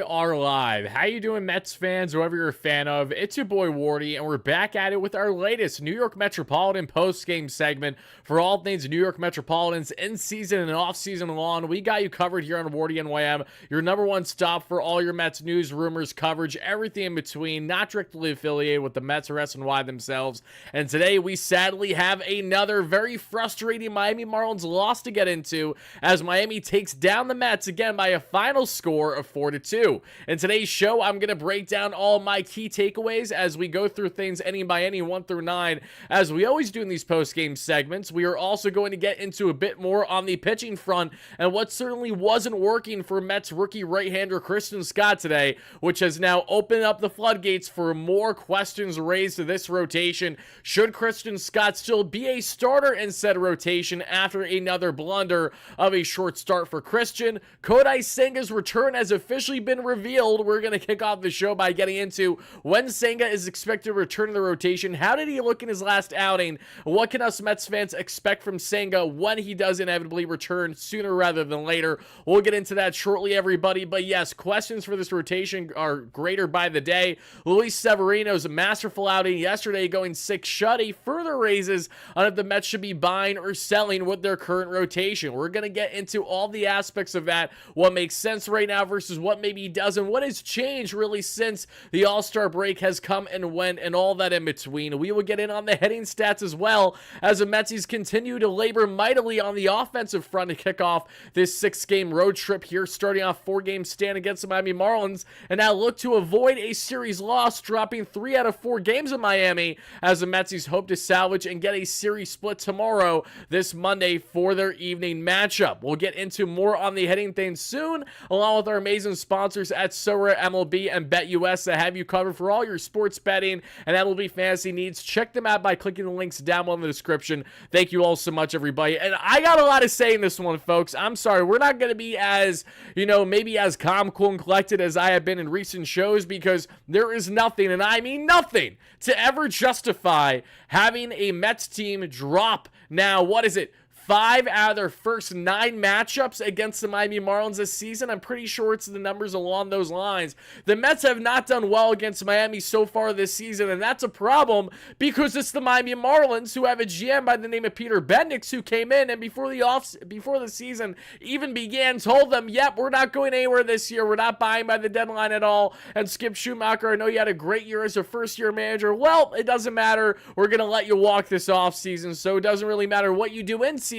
are live. How you doing, Mets fans, whoever you're a fan of? It's your boy Wardy, and we're back at it with our latest New York Metropolitan post-game segment for all things New York Metropolitans in season and off season long. We got you covered here on WardyNYM, your number one stop for all your Mets news, rumors, coverage, everything in between, not directly affiliated with the Mets or SNY themselves. And today we sadly have another very frustrating Miami Marlins loss to get into, as Miami takes down the Mets again by a final score of 4-2. In today's show, I'm going to break down all my key takeaways as we go through things inning by inning, 1 through 9, as we always do in these post-game segments. We are also going to get into a bit more on the pitching front and what certainly wasn't working for Mets rookie right-hander Christian Scott today, which has now opened up the floodgates for more questions raised to this rotation. Should Christian Scott still be a starter in said rotation after another blunder of a short start for Christian? Kodai Senga's return has officially been revealed. We're going to kick off the show by getting into when Senga is expected to return to the rotation. How did he look in his last outing? What can us Mets fans expect from Senga when he does inevitably return sooner rather than later? We'll get into that shortly, everybody. But yes, questions for this rotation are greater by the day. Luis Severino's masterful outing yesterday going 6 shutty further raises on if the Mets should be buying or selling with their current rotation. We're going to get into all the aspects of that, what makes sense right now versus what maybe doesn't, what has changed really since the All-Star break has come and went, and all that in between. We will get in on the hitting stats as well, as the Metsies continue to labor mightily on the offensive front to kick off this 6-game road trip here, starting off 4-game stand against the Miami Marlins, and now look to avoid a series loss, dropping 3 out of 4 games in Miami, as the Metsies hope to salvage and get a series split tomorrow, this Monday, for their evening matchup. We'll get into more on the hitting thing soon, along with our amazing sponsors at Sora MLB and BetUS that have you covered for all your sports betting and MLB fantasy needs. Check them out by clicking the links down below in the description. Thank you all so much, everybody. And I got a lot to say in this one, folks. I'm sorry, we're not going to be as, maybe as calm, cool, and collected as I have been in recent shows, because there is nothing, and I mean nothing, to ever justify having a Mets team drop now, what is it, 5 out of their first 9 matchups against the Miami Marlins this season. I'm pretty sure it's the numbers along those lines. The Mets have not done well against Miami so far this season, and that's a problem because it's the Miami Marlins, who have a GM by the name of Peter Bendix, who came in and before the season even began told them, yep, we're not going anywhere this year. We're not buying by the deadline at all. And Skip Schumacher, I know you had a great year as a first-year manager. Well, it doesn't matter. We're going to let you walk this offseason, so it doesn't really matter what you do in season.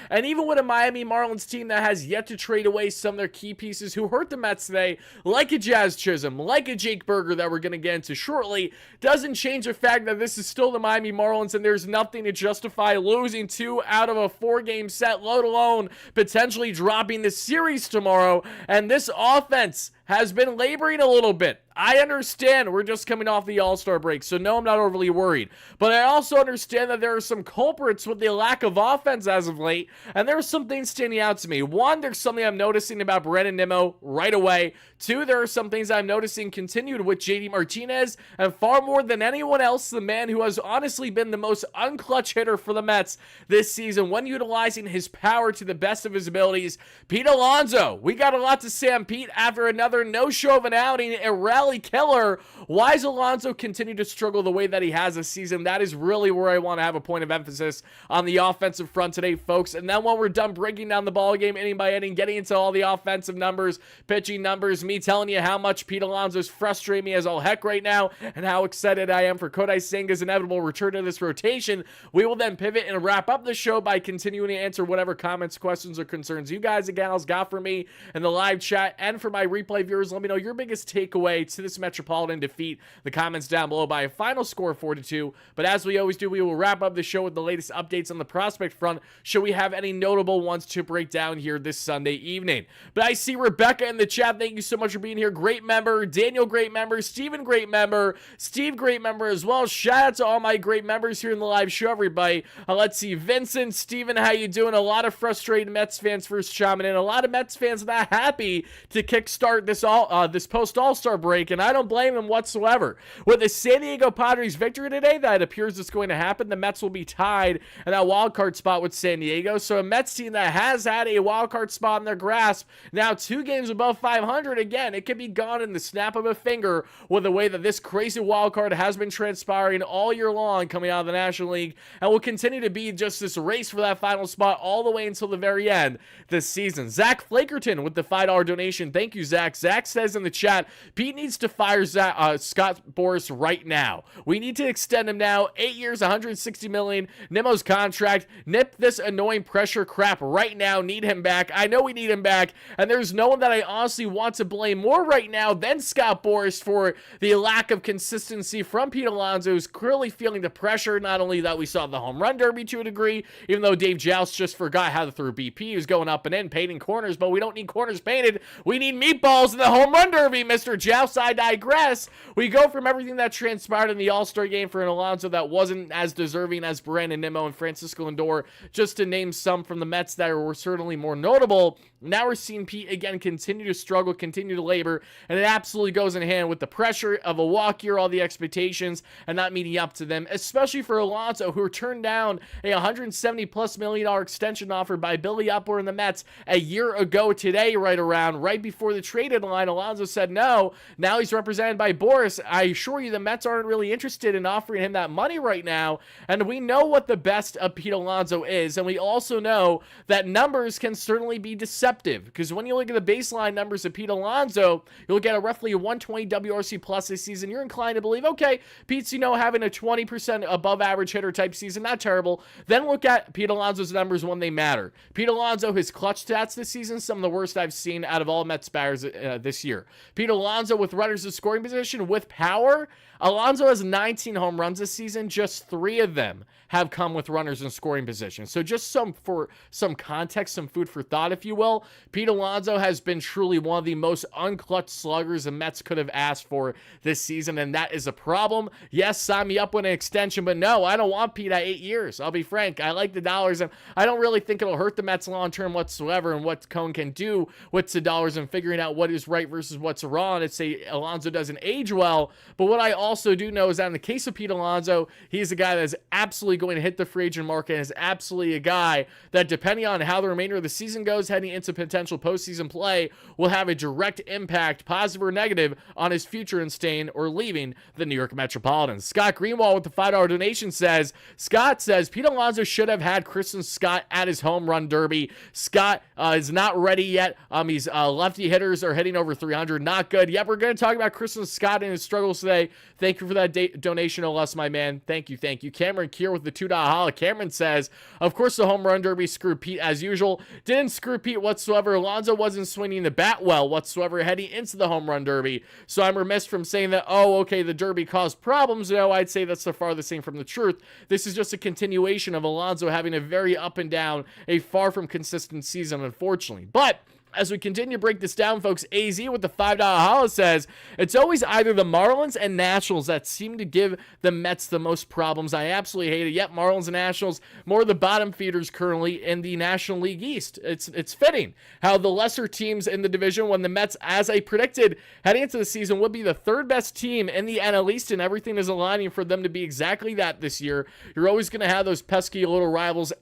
And even with a Miami Marlins team that has yet to trade away some of their key pieces who hurt the Mets today, like a Jazz Chisholm, like a Jake Berger that we're going to get into shortly, doesn't change the fact that this is still the Miami Marlins, and there's nothing to justify losing 2 out of a 4-game set, let alone potentially dropping the series tomorrow. And this offense has been laboring a little bit. I understand we're just coming off the All-Star break, so no, I'm not overly worried. But I also understand that there are some culprits with the lack of offense as of late, and there are some things standing out to me. 1, there's something I'm noticing about Brandon Nimmo right away. 2, there are some things I'm noticing continued with JD Martinez, and far more than anyone else, the man who has honestly been the most unclutch hitter for the Mets this season when utilizing his power to the best of his abilities, Pete Alonso. We got a lot to say on Pete after another no-show of an outing, a rally killer. Why does Alonso continue to struggle the way that he has this season? That is really where I want to have a point of emphasis on the offensive front today, folks. And then when we're done breaking down the ball game inning by inning, getting into all the offensive numbers, pitching numbers, me telling you how much Pete Alonso's frustrating me as all heck right now, and how excited I am for Kodai Senga's inevitable return to this rotation, we will then pivot and wrap up the show by continuing to answer whatever comments, questions, or concerns you guys and gals got for me in the live chat. And for my replay viewers, let me know your biggest takeaway to this Metropolitan defeat. The comments down below by a final score of 4-2. But as we always do, we will wrap up the show with the latest updates on the prospect front, should we have any notable ones to break down here this Sunday evening. But I see Rebecca in the chat. Thank you so much for being here. Great member. Daniel, great member. Steven, great member. Steve, great member as well. Shout out to all my great members here in the live show, everybody. Let's see. Vincent, Steven, how you doing? A lot of frustrated Mets fans first chiming in. A lot of Mets fans not happy to kickstart this post All-Star break, and I don't blame him whatsoever. With the San Diego Padres victory today, that appears it's going to happen. The Mets will be tied in that wild card spot with San Diego. So a Mets team that has had a wild card spot in their grasp, now 2 games above 500. Again, it could be gone in the snap of a finger with the way that this crazy wild card has been transpiring all year long coming out of the National League, and will continue to be just this race for that final spot all the way until the very end this season. Zach Flakerton with the $5 donation. Thank you, Zach. Zach says in the chat, Pete needs to fire Scott Boras right now. We need to extend him now. 8 years, $160 million. Nimmo's contract. Nip this annoying pressure crap right now. Need him back. I know we need him back, and there's no one that I honestly want to blame more right now than Scott Boras for the lack of consistency from Pete Alonso, who's clearly feeling the pressure. Not only that, we saw the home run derby to a degree, even though Dave Joust just forgot how to throw BP. He was going up and in, painting corners, but we don't need corners painted. We need meatballs in the home run derby, Mr. Joust. I digress. We go from everything that transpired in the All-Star game for an Alonso that wasn't as deserving as Brandon Nimmo and Francisco Lindor, just to name some from the Mets that were certainly more notable. Now we're seeing Pete again continue to struggle, continue to labor, and it absolutely goes in hand with the pressure of a walk year, all the expectations, and not meeting up to them, especially for Alonso, who turned down a $170+ million extension offer by Billy Upler and the Mets a year ago today, right before the trade deadline. Alonso said no. Now he's represented by Boras. I assure you the Mets aren't really interested in offering him that money right now, and we know what the best of Pete Alonso is, and we also know that numbers can certainly be deceptive, because when you look at the baseline numbers of Pete Alonso, you'll get a roughly 120 WRC plus this season. You're inclined to believe, okay, Pete's, having a 20% above average hitter type season, not terrible. Then look at Pete Alonso's numbers when they matter. Pete Alonso, his clutch stats this season, some of the worst I've seen out of all Mets batters this year. Pete Alonso with runners in scoring position with power. Alonso has 19 home runs this season. Just 3 of them have come with runners in scoring position. So just for some context, some food for thought, if you will, Pete Alonso has been truly one of the most unclutched sluggers the Mets could have asked for this season, and that is a problem. Yes, sign me up with an extension, but no, I don't want Pete at 8 years. I'll be frank. I like the dollars, and I don't really think it'll hurt the Mets long-term whatsoever, and what Cone can do with the dollars and figuring out what is right versus what's wrong. I'd say Alonso doesn't age well, but what I also do know is that in the case of Pete Alonso, he's a guy that is absolutely going to hit the free agent market, and is absolutely a guy that, depending on how the remainder of the season goes, heading into potential postseason play, will have a direct impact, positive or negative, on his future in staying or leaving the New York Metropolitans. Scott Greenwald with the $5 donation says, Scott says, Pete Alonso should have had Kristen Scott at his home run derby. Scott is not ready yet. He's lefty hitters are hitting over 300. Not good. Yep, we're going to talk about Kristen Scott and his struggles today. Thank you for that donation, Oles, my man. Thank you. Cameron Kier with the $2 holla. Cameron says, of course the home run derby screwed Pete as usual. Didn't screw Pete whatsoever. Alonso wasn't swinging the bat well whatsoever heading into the home run derby. So I'm remiss from saying that, oh, okay, the derby caused problems. No, I'd say that's the farthest thing from the truth. This is just a continuation of Alonso having a very up and down, a far from consistent season, unfortunately. But as we continue to break this down, folks, AZ with the $5 holla says, it's always either the Marlins and Nationals that seem to give the Mets the most problems. I absolutely hate it. Yep, Marlins and Nationals, more of the bottom feeders currently in the National League East. It's fitting how the lesser teams in the division, when the Mets, as I predicted, heading into the season, would be the 3rd best team in the NL East, and everything is aligning for them to be exactly that this year. You're always going to have those pesky little rivals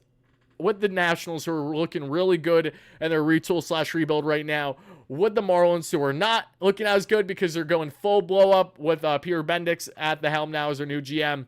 with the Nationals, who are looking really good in their retool/rebuild right now, with the Marlins, who are not looking as good because they're going full blow up with Peter Bendix at the helm now as their new GM.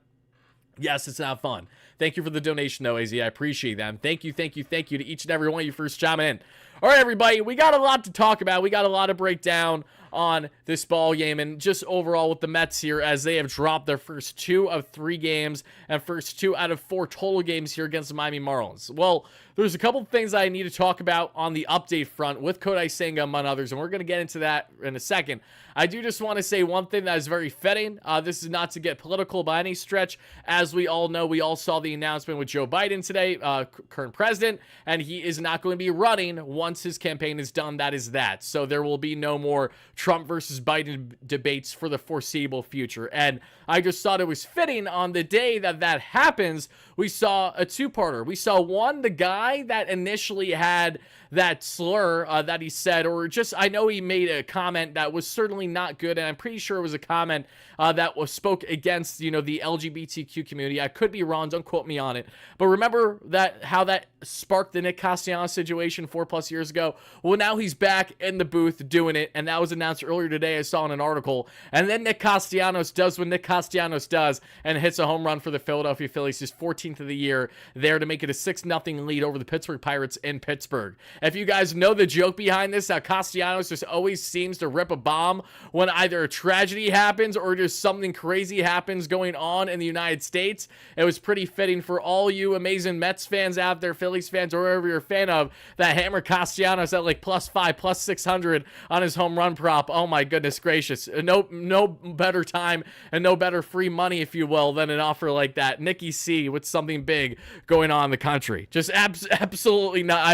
Yes, it's not fun. Thank you for the donation, though, AZ. I appreciate that. Thank you to each and every one of you for chiming in. All right, everybody, we got a lot to talk about. We got a lot to break down on this ball game, and just overall with the Mets here, as they have dropped their first 2 of 3 games and first 2 out of 4 total games here against the Miami Marlins. Well, there's a couple of things I need to talk about on the update front with Kodai Senga, among others, and we're going to get into that in a second. I do just want to say one thing that is very fitting. This is not to get political by any stretch. As we all know, we all saw the announcement with Joe Biden today, current president, and he is not going to be running once once his campaign is done, that is that. So there will be no more Trump versus Biden debates for the foreseeable future. And I just thought it was fitting on the day that that happens, we saw a two-parter. We saw one, the guy that initially had that slur that he said, or just, I know he made a comment that was certainly not good, and I'm pretty sure it was a comment that was spoke against, the LGBTQ community. I could be wrong, don't quote me on it, but remember that how that sparked the Nick Castellanos situation 4+ years ago? Well, now he's back in the booth doing it, and that was announced earlier today. I saw in an article, and then Nick Castellanos does what Nick Castellanos does and hits a home run for the Philadelphia Phillies, his 14th of the year, there to make it a 6-0 lead over the Pittsburgh Pirates in Pittsburgh. If you guys know the joke behind this, how Castellanos just always seems to rip a bomb when either a tragedy happens or just something crazy happens going on in the United States, it was pretty fitting for all you amazing Mets fans out there, Phillies fans, or whoever you're a fan of, that hammer Castellanos at like +5, +600 on his home run prop. Oh my goodness gracious. No better time and no better free money, if you will, than an offer like that. Nicky C with something big going on in the country. Just absolutely not.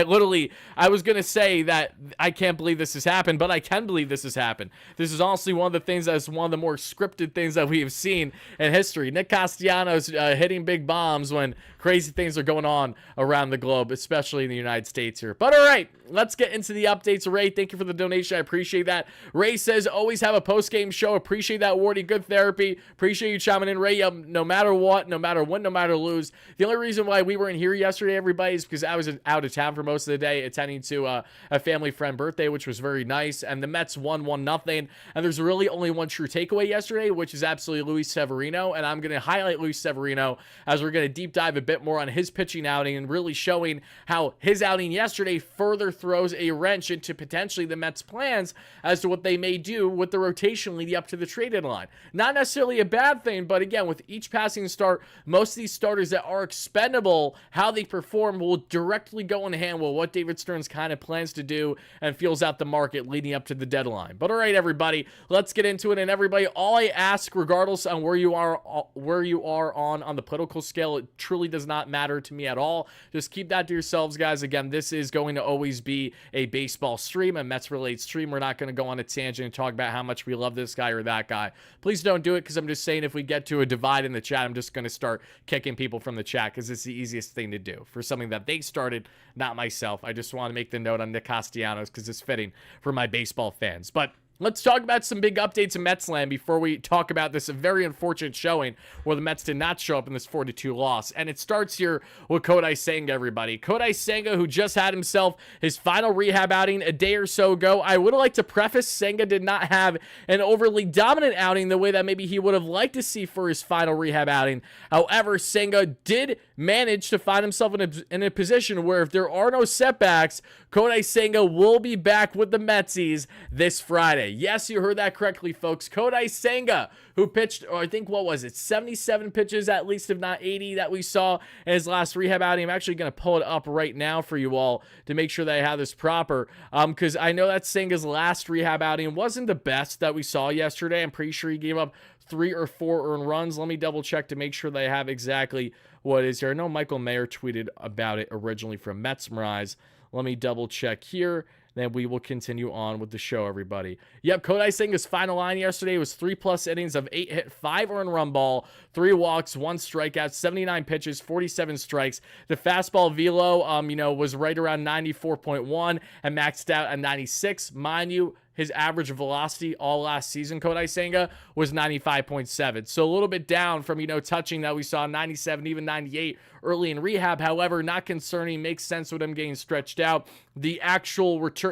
I was going to say that I can't believe this has happened, but I can believe this has happened. This is honestly one of the things that's one of the more scripted things that we have seen in history. Nick Castellanos hitting big bombs when crazy things are going on around the globe, especially in the United States here. But all right, let's get into the updates. Ray, thank you for the donation. I appreciate that. Ray says, always have a post-game show. Appreciate that, Wardy. Good therapy. Appreciate you chiming in, Ray. No matter what, no matter win, no matter lose. The only reason why we weren't here yesterday, everybody, is because I was out of town for most of the day, attending to a family friend birthday, which was very nice. And the Mets won 1-0. And there's really only one true takeaway yesterday, which is absolutely Luis Severino. And I'm going to highlight Luis Severino as we're going to deep dive a bit more on his pitching outing and really showing how his outing yesterday further throws a wrench into potentially the Mets' plans as to what they may do with the rotation leading up to the trade deadline. Not necessarily a bad thing, but again, with each passing start, most of these starters that are expendable, how they perform will directly go in hand with what David Stearns kind of plans to do and feels out the market leading up to the deadline. But all right, everybody, let's get into it. And everybody, all I ask, regardless on where you are on the political scale, it truly does not matter to me at all. Just keep that to yourselves, guys. Again, this is going to always be a baseball stream, a Mets related stream. We're not going to go on a tangent and talk about how much we love this guy or that guy. Please don't do it, because I'm just saying, if we get to a divide in the chat, I'm just going to start kicking people from the chat, because it's the easiest thing to do for something that they started, not myself. I just want to make the note on Nick Castellanos because it's fitting for my baseball fans. But let's talk about some big updates in Mets land before we talk about this very unfortunate showing where the Mets did not show up in this 4-2 loss. And it starts here with Kodai Senga, everybody. Kodai Senga, who just had himself his final rehab outing a day or so ago. I would like to preface, Senga did not have an overly dominant outing the way that maybe he would have liked to see for his final rehab outing. However, Senga did manage to find himself in a position where, if there are no setbacks, Kodai Senga will be back with the Metsies this Friday. Yes, you heard that correctly, folks. Kodai Senga, who pitched, or I think, what was it, 77 pitches, at least, if not 80, that we saw in his last rehab outing. I'm actually going to pull it up right now for you all to make sure that I have this proper, because I know that Senga's last rehab outing wasn't the best that we saw yesterday. I'm pretty sure he gave up 3 or 4 earned runs. Let me double check to make sure that I have exactly what it is here. I know Michael Mayer tweeted about it originally from Metsmerize. Let me double check here. Then we will continue on with the show, everybody. Yep, Kodai Senga's final line yesterday was 3+ innings of 8 hit, 5 earned run ball, 3 walks, 1 strikeout, 79 pitches, 47 strikes. The fastball velo, was right around 94.1 and maxed out at 96. Mind you, his average velocity all last season, Kodai Senga, was 95.7. So a little bit down from, touching that we saw 97, even 98 early in rehab. However, not concerning. Makes sense with him getting stretched out. The actual return,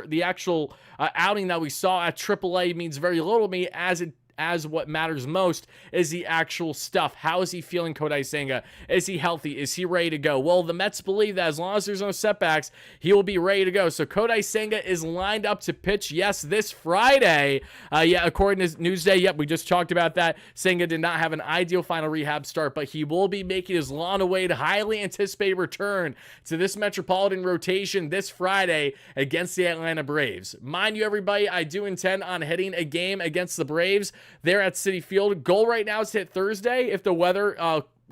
outing that we saw at AAA means very little to me, as what matters most is the actual stuff. How is he feeling, Kodai Senga? Is he healthy? Is he ready to go? Well, the Mets believe that as long as there's no setbacks, he will be ready to go. So Kodai Senga is lined up to pitch, yes, this Friday. According to Newsday, yep, we just talked about that. Senga did not have an ideal final rehab start, but he will be making his long-awaited, highly anticipated return to this Metropolitan rotation this Friday against the Atlanta Braves. Mind you, everybody, I do intend on hitting a game against the Braves there at Citi Field. Goal right now is to hit Thursday if the weather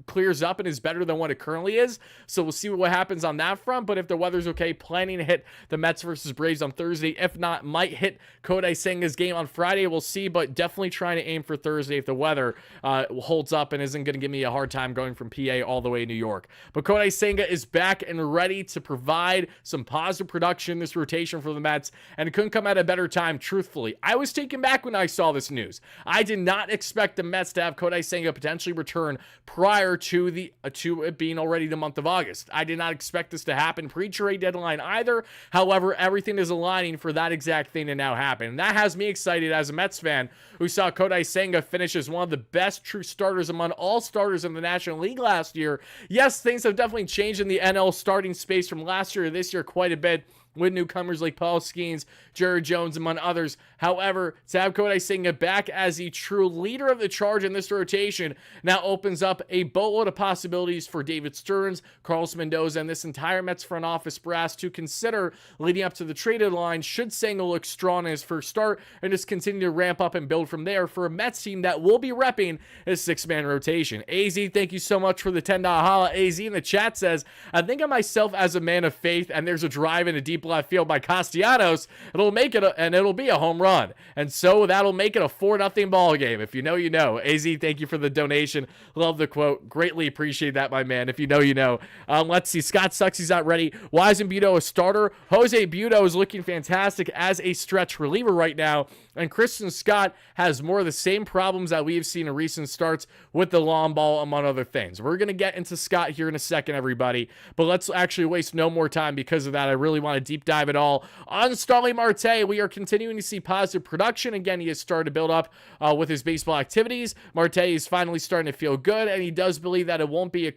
clears up and is better than what it currently is. So we'll see what happens on that front. But if the weather's okay, planning to hit the Mets versus Braves on Thursday. If not, might hit Kodai Senga's game on Friday. We'll see, but definitely trying to aim for Thursday if the weather holds up and isn't going to give me a hard time going from PA all the way to New York. But Kodai Senga is back and ready to provide some positive production in this rotation for the Mets, and it couldn't come at a better time, truthfully. I was taken back when I saw this news. I did not expect the Mets to have Kodai Senga potentially return prior to it being already the month of August. I did not expect this to happen pre-trade deadline either. However, everything is aligning for that exact thing to now happen. And that has me excited as a Mets fan who saw Kodai Senga finish as one of the best true starters among all starters in the National League last year. Yes, things have definitely changed in the NL starting space from last year to this year quite a bit, with newcomers like Paul Skeens, Jared Jones, among others. However, to have Kodai Senga back as the true leader of the charge in this rotation now opens up a boatload of possibilities for David Stearns, Carlos Mendoza, and this entire Mets front office brass to consider leading up to the trade deadline should Senga look strong in his first start and just continue to ramp up and build from there for a Mets team that will be repping his six-man rotation. AZ, thank you so much for the $10 holla. AZ in the chat says, I think of myself as a man of faith, and there's a drive in a deep left field by Castellanos. It'll make it and it'll be a home run, and so that'll make it a 4-0 ball game. If you know, you know. AZ, thank you for the donation. Love the quote. Greatly appreciate that, my man. If you know, you know. Let's see. Scott sucks he's not ready. Why isn't Budo a starter? Jose Budo is looking fantastic as a stretch reliever right now, and Christian Scott has more of the same problems that we've seen in recent starts with the long ball, among other things. We're going to get into Scott here in a second, everybody, but let's actually waste no more time because of that. I really want to deep dive it all. On Starling Marte, we are continuing to see positive production. Again, he has started to build up with his baseball activities. Marte is finally starting to feel good, and he does believe that it won't be a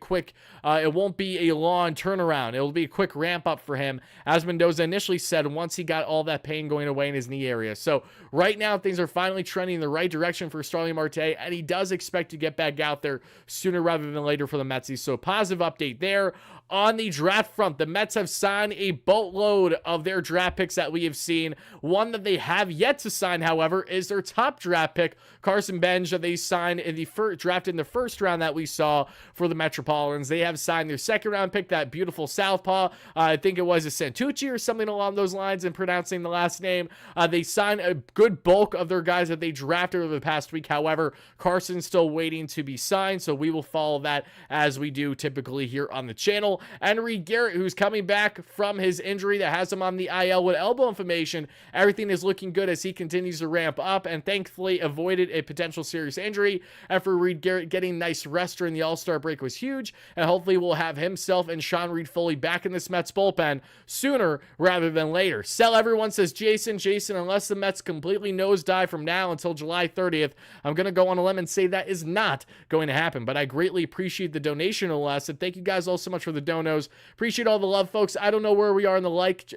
long turnaround. It will be a quick ramp up for him, as Mendoza initially said, once he got all that pain going away in his knee area. So right now, things are finally trending in the right direction for Starling Marte, and he does expect to get back out there sooner rather than later for the Metsies. So positive update there. On the draft front, the Mets have signed a boatload of their draft picks that we have seen. One that they have yet to sign, however, is their top draft pick, Carson Bench, that they signed in the draft in the first round that we saw for the Metropolitans. They have signed their second round pick, that beautiful southpaw. I think it was a Santucci or something along those lines in pronouncing the last name. They signed a good bulk of their guys that they drafted over the past week. However, Carson's still waiting to be signed, so we will follow that as we do typically here on the channel. And Reed Garrett, who's coming back from his injury that has him on the IL with elbow inflammation. Everything is looking good as he continues to ramp up and thankfully avoided a potential serious injury. And for Reed Garrett, getting nice rest during the All-Star break was huge, and hopefully we'll have himself and Sean Reed fully back in this Mets bullpen sooner rather than later. Sell everyone, says Jason. Jason, unless the Mets completely nosedive from now until July 30th, I'm going to go on a limb and say that is not going to happen, but I greatly appreciate the donation nonetheless, and thank you guys all so much for the donos. Appreciate all the love, folks. I don't know where we are in the like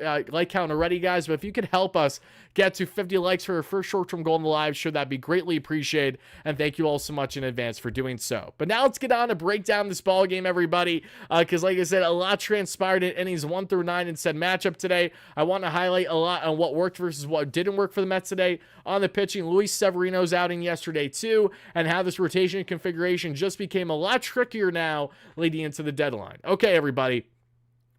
count already, guys, but if you could help us get to 50 likes for our first short-term goal in the live show, that'd be greatly appreciated, and thank you all so much in advance for doing so. But now let's get on to break down this ball game, everybody, because like I said, a lot transpired in innings 1 through 9 in said matchup today. I want to highlight a lot on what worked versus what didn't work for the Mets today. On the pitching, Luis Severino's outing yesterday too, and how this rotation configuration just became a lot trickier now leading into the deadline. Okay, everybody.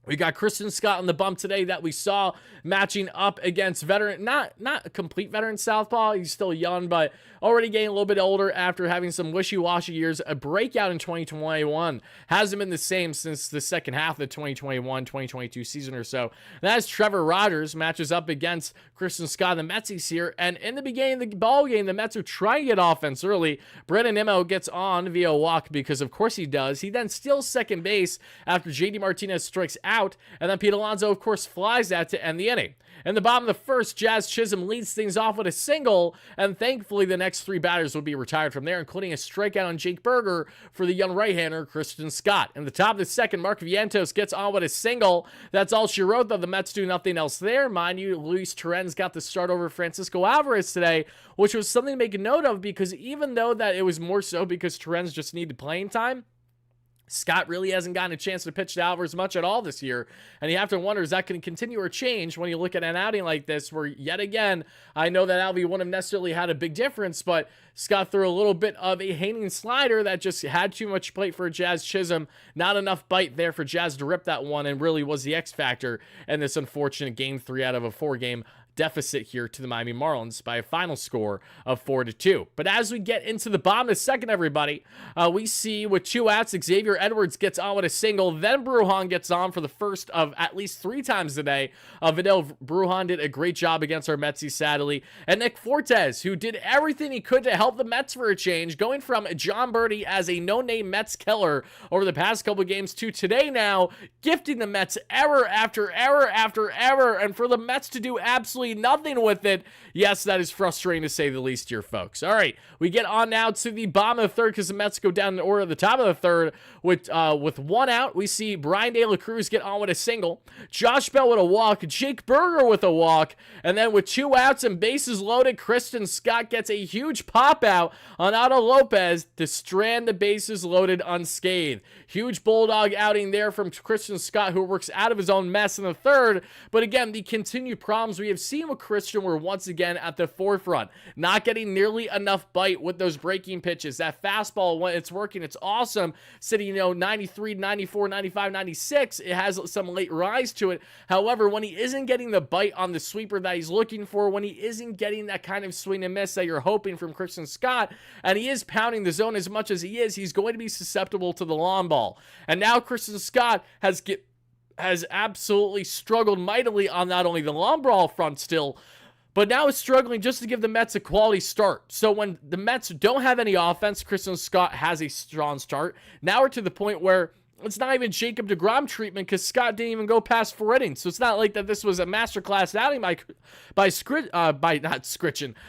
We got Christian Scott on the bump today that we saw matching up against veteran, not a complete veteran southpaw. He's still young, but already getting a little bit older after having some wishy-washy years. A breakout in 2021 hasn't been the same since the second half of the 2021-2022 season or so. That's Trevor Rogers matches up against Christian Scott, the Metsies here. And in the beginning of the ball game, the Mets are trying to get offense early. Brennan Nimmo gets on via a walk because of course he does. He then steals second base after JD Martinez strikes out, and then Pete Alonso, of course, flies that to end the inning. In the bottom of the first, Jazz Chisholm leads things off with a single, and thankfully the next three batters will be retired from there, including a strikeout on Jake Berger for the young right-hander Christian Scott. In the top of the second, Mark Vientos gets on with a single. That's all she wrote, though. The Mets do nothing else there. Mind you, Luis Torrens got the start over Francisco Alvarez today, which was something to make a note of, because even though that it was more so because Torrens just needed playing time, Scott really hasn't gotten a chance to pitch to Alvarez much at all this year. And you have to wonder, is that going to continue or change when you look at an outing like this where, yet again, I know that Alvy wouldn't have necessarily had a big difference, but Scott threw a little bit of a hanging slider that just had too much plate for Jazz Chisholm. Not enough bite there for Jazz to rip that one, and really was the X factor in this unfortunate Game 3 out of a 4-game deficit here to the Miami Marlins by a final score of 4-2. But as we get into the bottom of the second, everybody, we see with 2 outs, Xavier Edwards gets on with a single, then Brujan gets on for the first of at least 3 times today. Vidal Brujan did a great job against our Metsies, sadly. And Nick Fortes, who did everything he could to help the Mets for a change, going from John Birdie as a no-name Mets killer over the past couple games to today now, gifting the Mets error after error after error, and for the Mets to do absolutely nothing with it. Yes, that is frustrating to say the least here, folks. All right, we get on now to the bottom of the third because the Mets go down in order at the top of the third. With 1 out, we see Brian De La Cruz get on with a single, Josh Bell with a walk, Jake Berger with a walk, and then with 2 outs and bases loaded, Kristen Scott gets a huge pop out on Otto Lopez to strand the bases loaded unscathed. Huge Bulldog outing there from Kristen Scott, who works out of his own mess in the third. But again, the continued problems we have seen with Christian were once again at the forefront. Not getting nearly enough bite with those breaking pitches. That fastball, when it's working, it's awesome. Sitting, 93, 94, 95, 96. It has some late rise to it. However, when he isn't getting the bite on the sweeper that he's looking for, when he isn't getting that kind of swing and miss that you're hoping from Kristen Scott, and he is pounding the zone as much as he is, he's going to be susceptible to the long ball. And now Kristen Scott has absolutely struggled mightily on not only the long ball front still, but now is struggling just to give the Mets a quality start. So when the Mets don't have any offense, Kristen Scott has a strong start. Now we're to the point where it's not even Jacob deGrom treatment because Scott didn't even go past 4 innings. So it's not like that this was a masterclass outing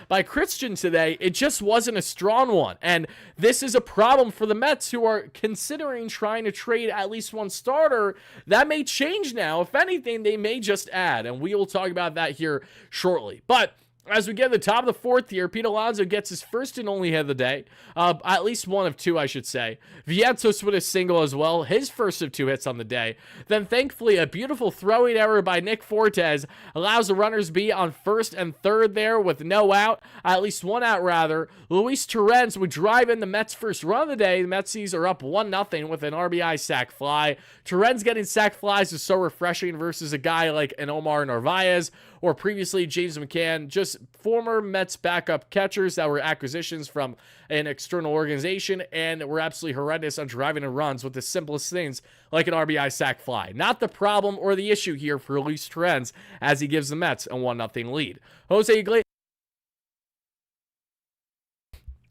by Christian today. It just wasn't a strong one. And this is a problem for the Mets, who are considering trying to trade at least one starter. That may change now. If anything, they may just add. And we will talk about that here shortly. But as we get to the top of the fourth here, Pete Alonso gets his first and only hit of the day. At least one of 2, I should say. Vientos with a single as well. His first of 2 hits on the day. Then, thankfully, a beautiful throwing error by Nick Fortes allows the runners be on first and third there with no out. At least 1 out, rather. Luis Torrens would drive in the Mets' first run of the day. The Metsies are up 1-0 with an RBI sac fly. Torrens getting sac flies is so refreshing versus a guy like an Omar Narvaez or previously James McCann, just former Mets backup catchers that were acquisitions from an external organization and were absolutely horrendous on driving in runs with the simplest things like an RBI sac fly. Not the problem or the issue here for Luis Torrens as he gives the Mets a 1-0 lead. Jose Iglesias.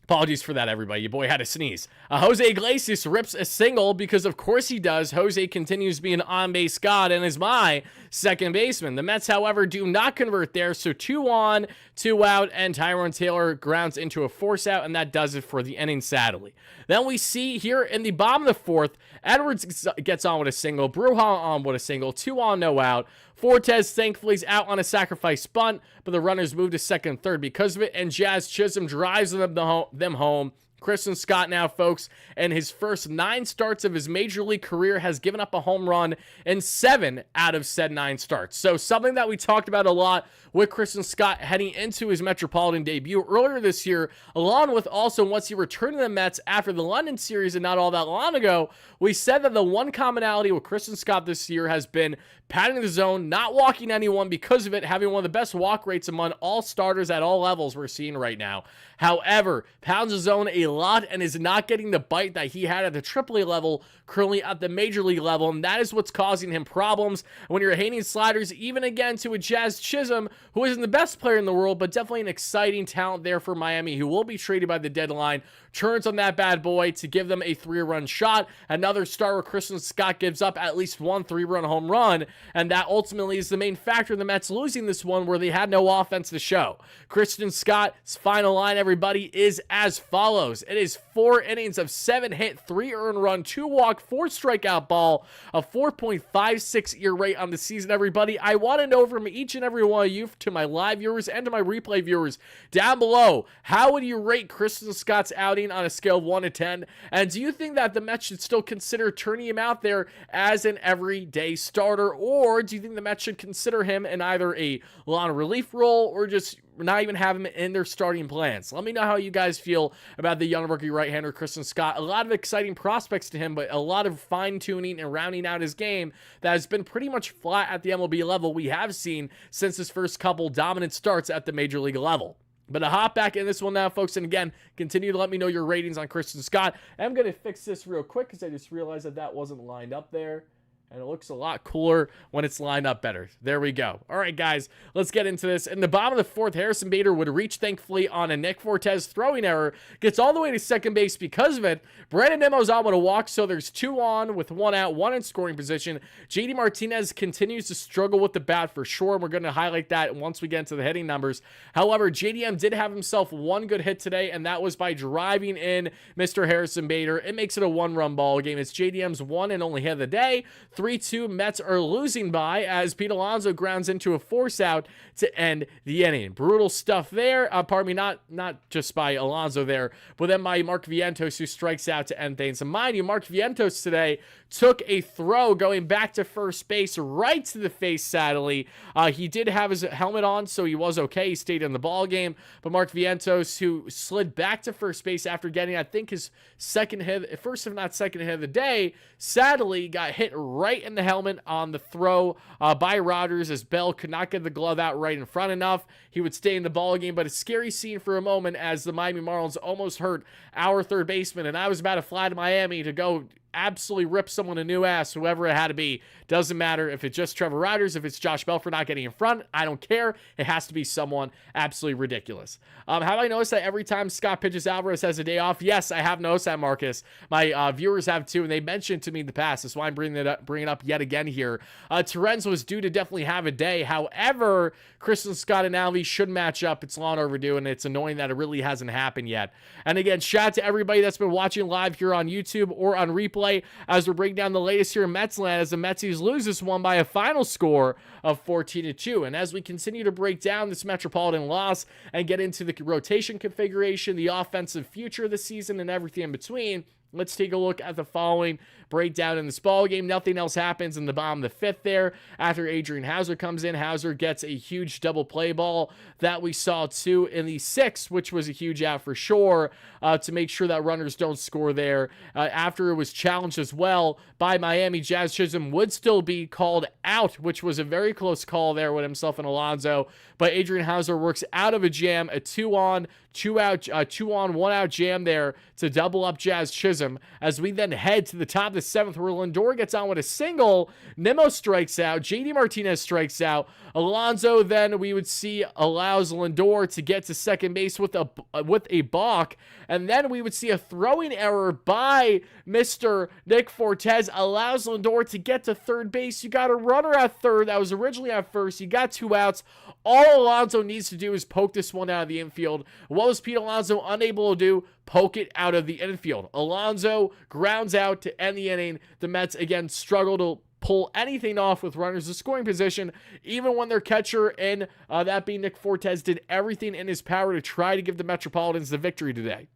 Apologies for that, everybody. Your boy had a sneeze. Jose Iglesias rips a single because, of course, he does. Jose continues to be an on-base god and is my second baseman. The Mets, however, do not convert there. So 2 on, 2 out, and Tyrone Taylor grounds into a force out, and that does it for the inning, sadly. Then we see here in the bottom of the fourth, Edwards gets on with a single. Brujan on with a single. 2 on, no out. Fortes, thankfully, is out on a sacrifice bunt, but the runners move to second and third because of it, and Jazz Chisholm drives them home. Kristen Scott now, folks, in his first 9 starts of his major league career, has given up a home run in 7 out of said 9 starts. So something that we talked about a lot with Kristen Scott heading into his Metropolitan debut earlier this year, along with also once he returned to the Mets after the London series and not all that long ago, we said that the one commonality with Kristen Scott this year has been patting the zone, not walking anyone because of it, having one of the best walk rates among all starters at all levels we're seeing right now. However, pounds the zone a lot and is not getting the bite that he had at the AAA level, currently at the major league level, and that is what's causing him problems. When you're hating sliders, even again to a Jazz Chisholm, who isn't the best player in the world, but definitely an exciting talent there for Miami, who will be traded by the deadline, turns on that bad boy to give them a 3-run shot. Another start where Kristen Scott gives up at least one 3-run home run, and that ultimately is the main factor in the Mets losing this one, where they had no offense to show. Christian Scott's final line, everybody, is as follows. It is 4 innings of 7 hit, 3 earned run, 2 walk, 4 strikeout ball, a 4.56 ERA rate on the season, everybody. I want to know from each and every one of you, to my live viewers and to my replay viewers down below, how would you rate Christian Scott's outing on a scale of 1 to 10? And do you think that the Mets should still consider turning him out there as an everyday starter, or do you think the Mets should consider him in either a long relief role or just not even have him in their starting plans? Let me know how you guys feel about the young rookie right-hander Christian Scott. A lot of exciting prospects to him, but a lot of fine-tuning and rounding out his game that has been pretty much flat at the MLB level we have seen since his first couple dominant starts at the major league level. But to hop back in this one now, folks, and again, continue to let me know your ratings on Christian Scott. I'm going to fix this real quick because I just realized that that wasn't lined up there. And it looks a lot cooler when it's lined up better. There we go. All right, guys, let's get into this. In the bottom of the 4th, Harrison Bader would reach, thankfully, on a Nick Fortes throwing error. Gets all the way to second base because of it. Brandon Nimmo's out with a walk, so there's 2 on with 1 out, 1 in scoring position. JD Martinez continues to struggle with the bat for sure, and we're going to highlight that once we get into the hitting numbers. However, JDM did have himself 1 good hit today, and that was by driving in Mr. Harrison Bader. It makes it a 1-run ball game. It's JDM's 1 and only hit of the day. 3-2, Mets are losing by as Pete Alonso grounds into a force out to end the inning. Brutal stuff there. Pardon me, not just by Alonso there, but then by Mark Vientos, who strikes out to end things. And mind you, Mark Vientos today took a throw going back to first base right to the face, sadly. He did have his helmet on, so he was okay. He stayed in the ball game. But Mark Vientos, who slid back to first base after getting, I think, his second hit, first if not second hit of the day, sadly got hit right in the helmet on the throw by Rodgers, as Bell could not get the glove out right in front enough. He would stay in the ball game, but a scary scene for a moment as the Miami Marlins almost hurt our third baseman, and I was about to fly to Miami to go absolutely rip someone a new ass, whoever it had to be. Doesn't matter if it's just Trevor Rodgers, if it's Josh Bell for not getting in front. I don't care. It has to be someone absolutely ridiculous. Have I noticed that every time Scott pitches, Alvarez has a day off? Yes, I have noticed that, Marcus. My viewers have too, and they mentioned to me in the past. That's why I'm bringing it up yet again here. Terrence was due to definitely have a day. However, Christian Scott and Alvey should match up. It's long overdue, and it's annoying that it really hasn't happened yet. And again, shout out to everybody that's been watching live here on YouTube or on replay as we're breaking down the latest here in Metsland, as the Metsies lose this one by a final score of 14-2. And as we continue to break down this Metropolitan loss and get into the rotation configuration, the offensive future of the season, and everything in between, let's take a look at the following breakdown in this ball game. Nothing else happens in the bottom of the 5th there. After Adrian Hauser comes in, Hauser gets a huge double play ball that we saw too in the 6th, which was a huge out for sure, to make sure that runners don't score there. After it was challenged as well by Miami, Jazz Chisholm would still be called out, which was a very close call there with himself and Alonso. But Adrian Hauser works out of a jam, a 2-on, 1-out jam there to double up Jazz Chisholm, as we then head to the top of the 7th, where Lindor gets on with a single. Nimmo strikes out. JD Martinez strikes out. Alonso then we would see allows Lindor to get to second base with a balk, and then we would see a throwing error by Mr. Nick Fortes allows Lindor to get to third base. You got a runner at third that was originally at first. You got 2 outs. All Alonso needs to do is poke this one out of the infield. What was Pete Alonso unable to do? Poke it out of the infield. Alonso grounds out to end the inning. The Mets again struggle to pull anything off with runners in scoring position, even when their catcher, and that being Nick Fortes, did everything in his power to try to give the Metropolitans the victory today.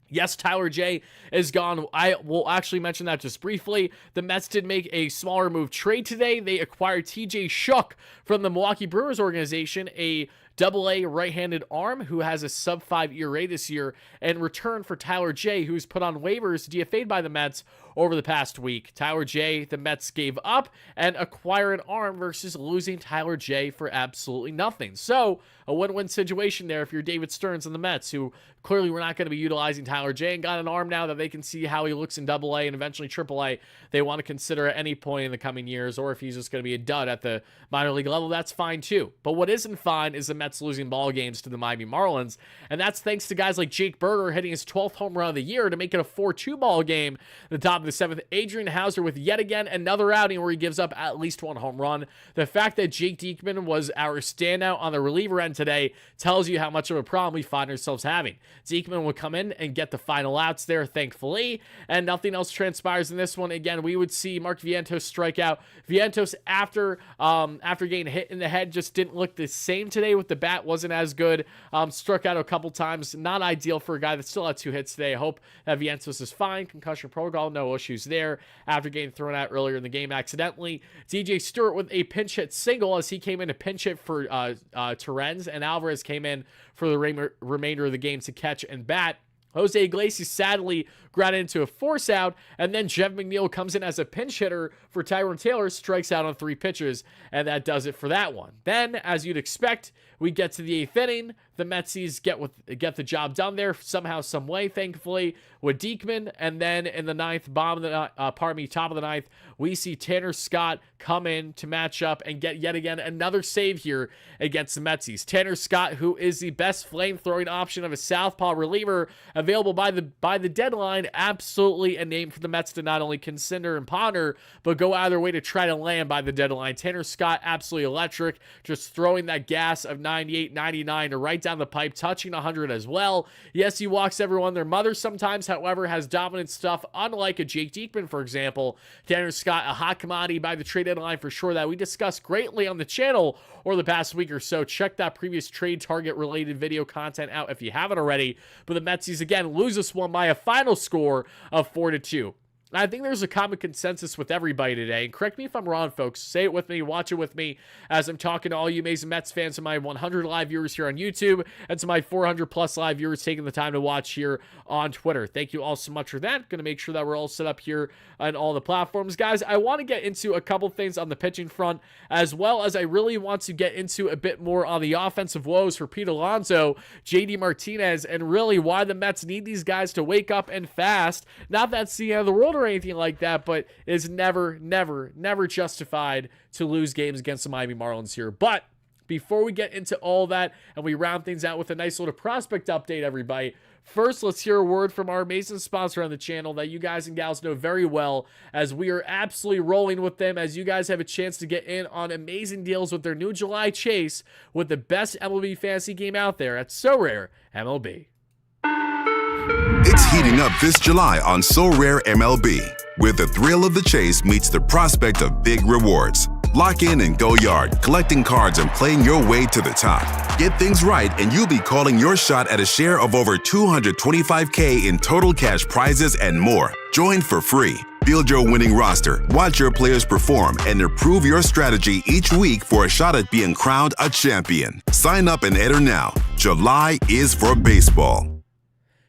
Yes, Tyler J is gone. I will actually mention that just briefly. The Mets did make a smaller move trade today. They acquired TJ Shook from the Milwaukee Brewers organization, a Double-A right-handed arm who has a sub-5 ERA this year, in return for Tyler J, who's put on waivers, DFA'd by the Mets over the past week. Tyler J, the Mets gave up and acquire an arm versus losing Tyler J for absolutely nothing. So, a win-win situation there if you're David Stearns and the Mets, who clearly were not going to be utilizing Tyler J and got an arm now that they can see how he looks in Double-A and eventually Triple-A. They want to consider at any point in the coming years, or if he's just going to be a dud at the minor league level, that's fine too. But what isn't fine is the Mets Mets losing ball games to the Miami Marlins. And that's thanks to guys like Jake Berger hitting his 12th home run of the year to make it a 4-2 ball game. At the top of the 7th, Adrian Hauser with yet again another outing where he gives up at least 1 home run. The fact that Jake Diekman was our standout on the reliever end today tells you how much of a problem we find ourselves having. Diekman would come in and get the final outs there, thankfully, and nothing else transpires in this one. Again, we would see Mark Vientos strike out. Vientos, after getting hit in the head, just didn't look the same today with the bat, wasn't as good. Struck out a couple times, not ideal for a guy that still had 2 hits today. I hope that Vientos is fine. Concussion protocol, no issues there after getting thrown out earlier in the game accidentally. DJ Stewart with a pinch hit single as he came in to pinch hit for Torrens, and Alvarez came in for the remainder of the game to catch and bat. Jose Iglesias sadly grounded into a force out, and then Jeff McNeil comes in as a pinch hitter for Tyrone Taylor, strikes out on 3 pitches, and that does it for that one. Then, as you'd expect, we get to the 8th inning. The Metsies get the job done there somehow, some way, thankfully, with Diekman. And then in the 9th, top of the 9th, we see Tanner Scott come in to match up and get yet again another save here against the Metsies. Tanner Scott, who is the best flame-throwing option of a southpaw reliever available by the deadline, absolutely a name for the Mets to not only consider and ponder, but go out of their way to try to land by the deadline. Tanner Scott, absolutely electric, just throwing that gas of 98, 99 to right down the pipe, touching 100 as well. Yes, he walks everyone their mother sometimes, however, has dominant stuff, unlike a Jake Diekman, for example. Tanner Scott, a hot commodity by the trade deadline for sure, that we discussed greatly on the channel over the past week or so. Check that previous trade target related video content out if you haven't already. But the Metsies again lose this one by a final score of 4-2. I think there's a common consensus with everybody today, and correct me if I'm wrong, folks. Say it with me, watch it with me, as I'm talking to all you amazing Mets fans, to my 100 live viewers here on YouTube, and to my 400 plus live viewers taking the time to watch here on Twitter. Thank you all so much for that. Going to make sure that we're all set up here on all the platforms. Guys, I want to get into a couple things on the pitching front, as well as I really want to get into a bit more on the offensive woes for Pete Alonso, JD Martinez, and really why the Mets need these guys to wake up and fast. Not that it's the end of the world or anything like that, but it's never justified to lose games against the Miami Marlins here. But before we get into all that and we round things out with a nice little prospect update, everybody, first let's hear a word from our amazing sponsor on the channel that you guys and gals know very well, as we are absolutely rolling with them, as you guys have a chance to get in on amazing deals with their new July chase with the best MLB fantasy game out there at So Rare MLB. It's heating up this July on So Rare MLB, where the thrill of the chase meets the prospect of big rewards. Lock in and go yard, collecting cards and playing your way to the top. Get things right and you'll be calling your shot at a share of over $225K in total cash prizes and more. Join for free. Build your winning roster, watch your players perform, and improve your strategy each week for a shot at being crowned a champion. Sign up and enter now. July is for baseball.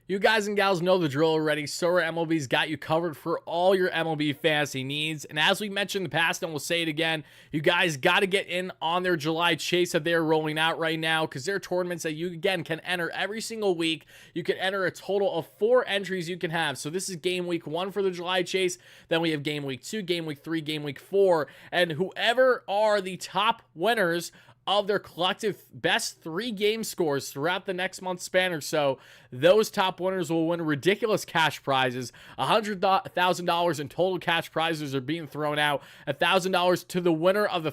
You guys and gals know the drill already. So Rare MLB's got you covered for all your MLB fantasy needs. And as we mentioned in the past, and we'll say it again, you guys got to get in on their July chase that they're rolling out right now, because they're tournaments that you, again, can enter every single week. You can enter a total of 4 entries you can have. So this is game week 1 for the July chase. Then we have game week 2, game week 3, game week 4. And whoever are the top winners of their collective best 3 game scores throughout the next month span or so, those top winners will win ridiculous cash prizes. $100,000 in total cash prizes are being thrown out. $1,000 to the winner of the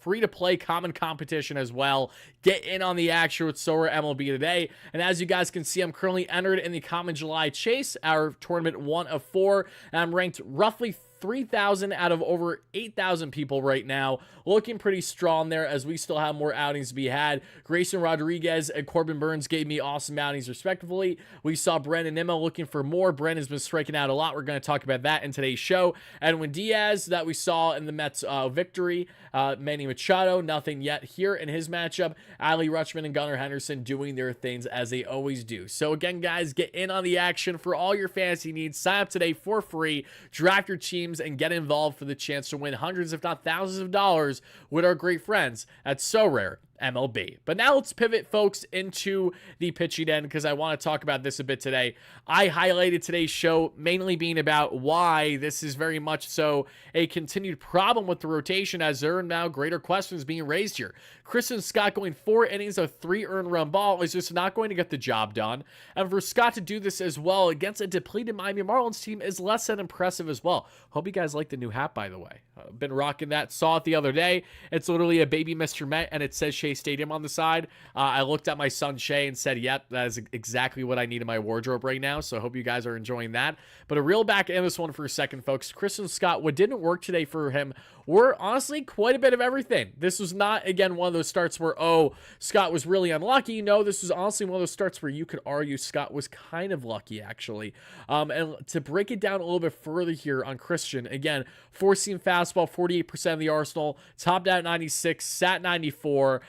free-to-play common competition as well. Get in on the action with So Rare MLB today. And as you guys can see, I'm currently entered in the Common July Chase, our tournament 1 of 4, and I'm ranked roughly 3,000 out of over 8,000 people right now. Looking pretty strong there, as we still have more outings to be had. Grayson Rodriguez and Corbin Burns gave me awesome outings respectively. We saw Brandon Nimmo looking for more. Brandon's been striking out a lot. We're going to talk about that in today's show. Edwin Diaz, that we saw in the Mets victory. Manny Machado, nothing yet here in his matchup. Ali Rutschman and Gunnar Henderson doing their things as they always do. So again, guys, get in on the action for all your fantasy needs. Sign up today for free. Draft your teams and get involved for the chance to win hundreds, if not thousands of dollars with our great friends at So Rare MLB. But now let's pivot, folks, into the pitching end because I want to talk about this a bit today. I highlighted today's show mainly being about why this is very much so a continued problem with the rotation, as there are now greater questions being raised here. Christian Scott going 4 innings of 3 earned run ball is just not going to get the job done. And for Scott to do this as well against a depleted Miami Marlins team is less than impressive as well. Hope you guys like the new hat, by the way. I've been rocking that. Saw it the other day. It's literally a baby Mr. Met, and it says Shea Stadium on the side. I looked at my son Shea and said, yep, that is exactly what I need in my wardrobe right now. So I hope you guys are enjoying that. But a reel back in this one for a second, folks. Christian Scott, what didn't work today for him were honestly quite a bit of everything. This was not, again, one of those starts where, oh, Scott was really unlucky. No, this was honestly one of those starts where you could argue Scott was kind of lucky, actually. And to break it down a little bit further here on Christian, again, four-seam fastball, 48% of the arsenal, topped out 96, sat 94,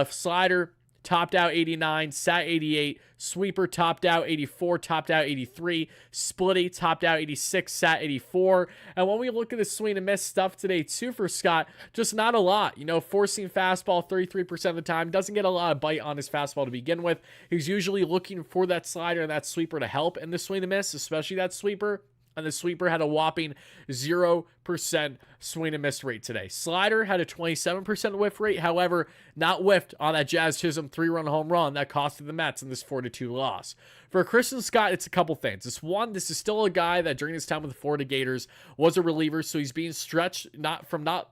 slider, topped out 89, sat 88, sweeper topped out 84, topped out 83, splitty topped out 86, sat 84. And when we look at the swing and miss stuff today too for Scott, just not a lot. You know, four-seam fastball 33% of the time, doesn't get a lot of bite on his fastball to begin with. He's usually looking for that slider and that sweeper to help in the swing and miss, especially that sweeper. And the sweeper had a whopping 0% swing and miss rate today. Slider had a 27% whiff rate, however, not whiffed on that Jazz Chisholm 3-run home run that costed the Mets in this 4-2 loss. For Christian Scott, it's a couple things. This is still a guy that during his time with the Florida Gators was a reliever, so he's being stretched not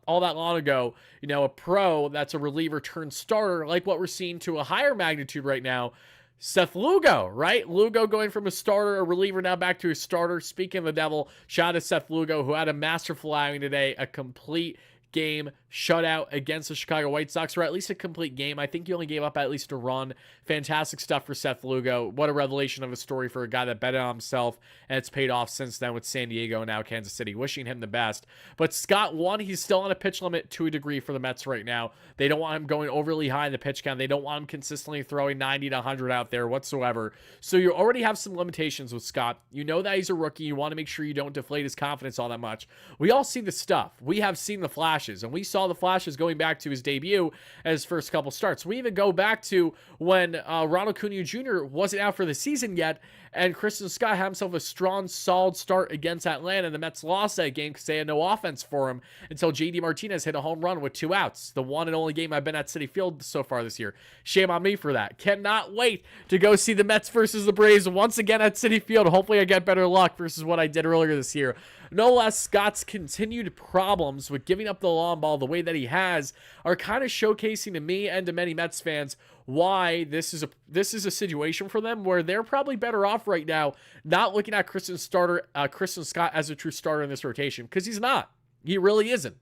all that long ago. You know, a pro that's a reliever turned starter, like what we're seeing to a higher magnitude right now. Seth Lugo, right? Lugo going from a starter, a reliever, now back to a starter. Speaking of the devil, shout out to Seth Lugo, who had a masterful outing today, a complete game shutout against the Chicago White Sox, or at least a complete game. I think he only gave up at least a run. Fantastic stuff for Seth Lugo. What a revelation of a story for a guy that bet on himself, and it's paid off since then with San Diego and now Kansas City. Wishing him the best. But Scott, one, he's still on a pitch limit to a degree for the Mets right now. They don't want him going overly high in the pitch count. They don't want him consistently throwing 90 to 100 out there whatsoever. So you already have some limitations with Scott. You know that he's a rookie. You want to make sure you don't deflate his confidence all that much. We all see the stuff. We have seen the flashes, and we saw the flashes going back to his debut as his first couple starts. We even go back to when Ronald Acuna Jr. wasn't out for the season yet, and Christian Scott had himself a strong, solid start against Atlanta. The Mets lost that game because they had no offense for him until JD Martinez hit a home run with 2 outs. The one and only game I've been at Citi Field so far this year. Shame on me for that. Cannot wait to go see the Mets versus the Braves once again at Citi Field. Hopefully I get better luck versus what I did earlier this year. No less, Scott's continued problems with giving up the long ball the way that he has are kind of showcasing to me and to many Mets fans why this is a situation for them where they're probably better off right now not looking at Christian Scott as a true starter in this rotation, because he's not. He really isn't.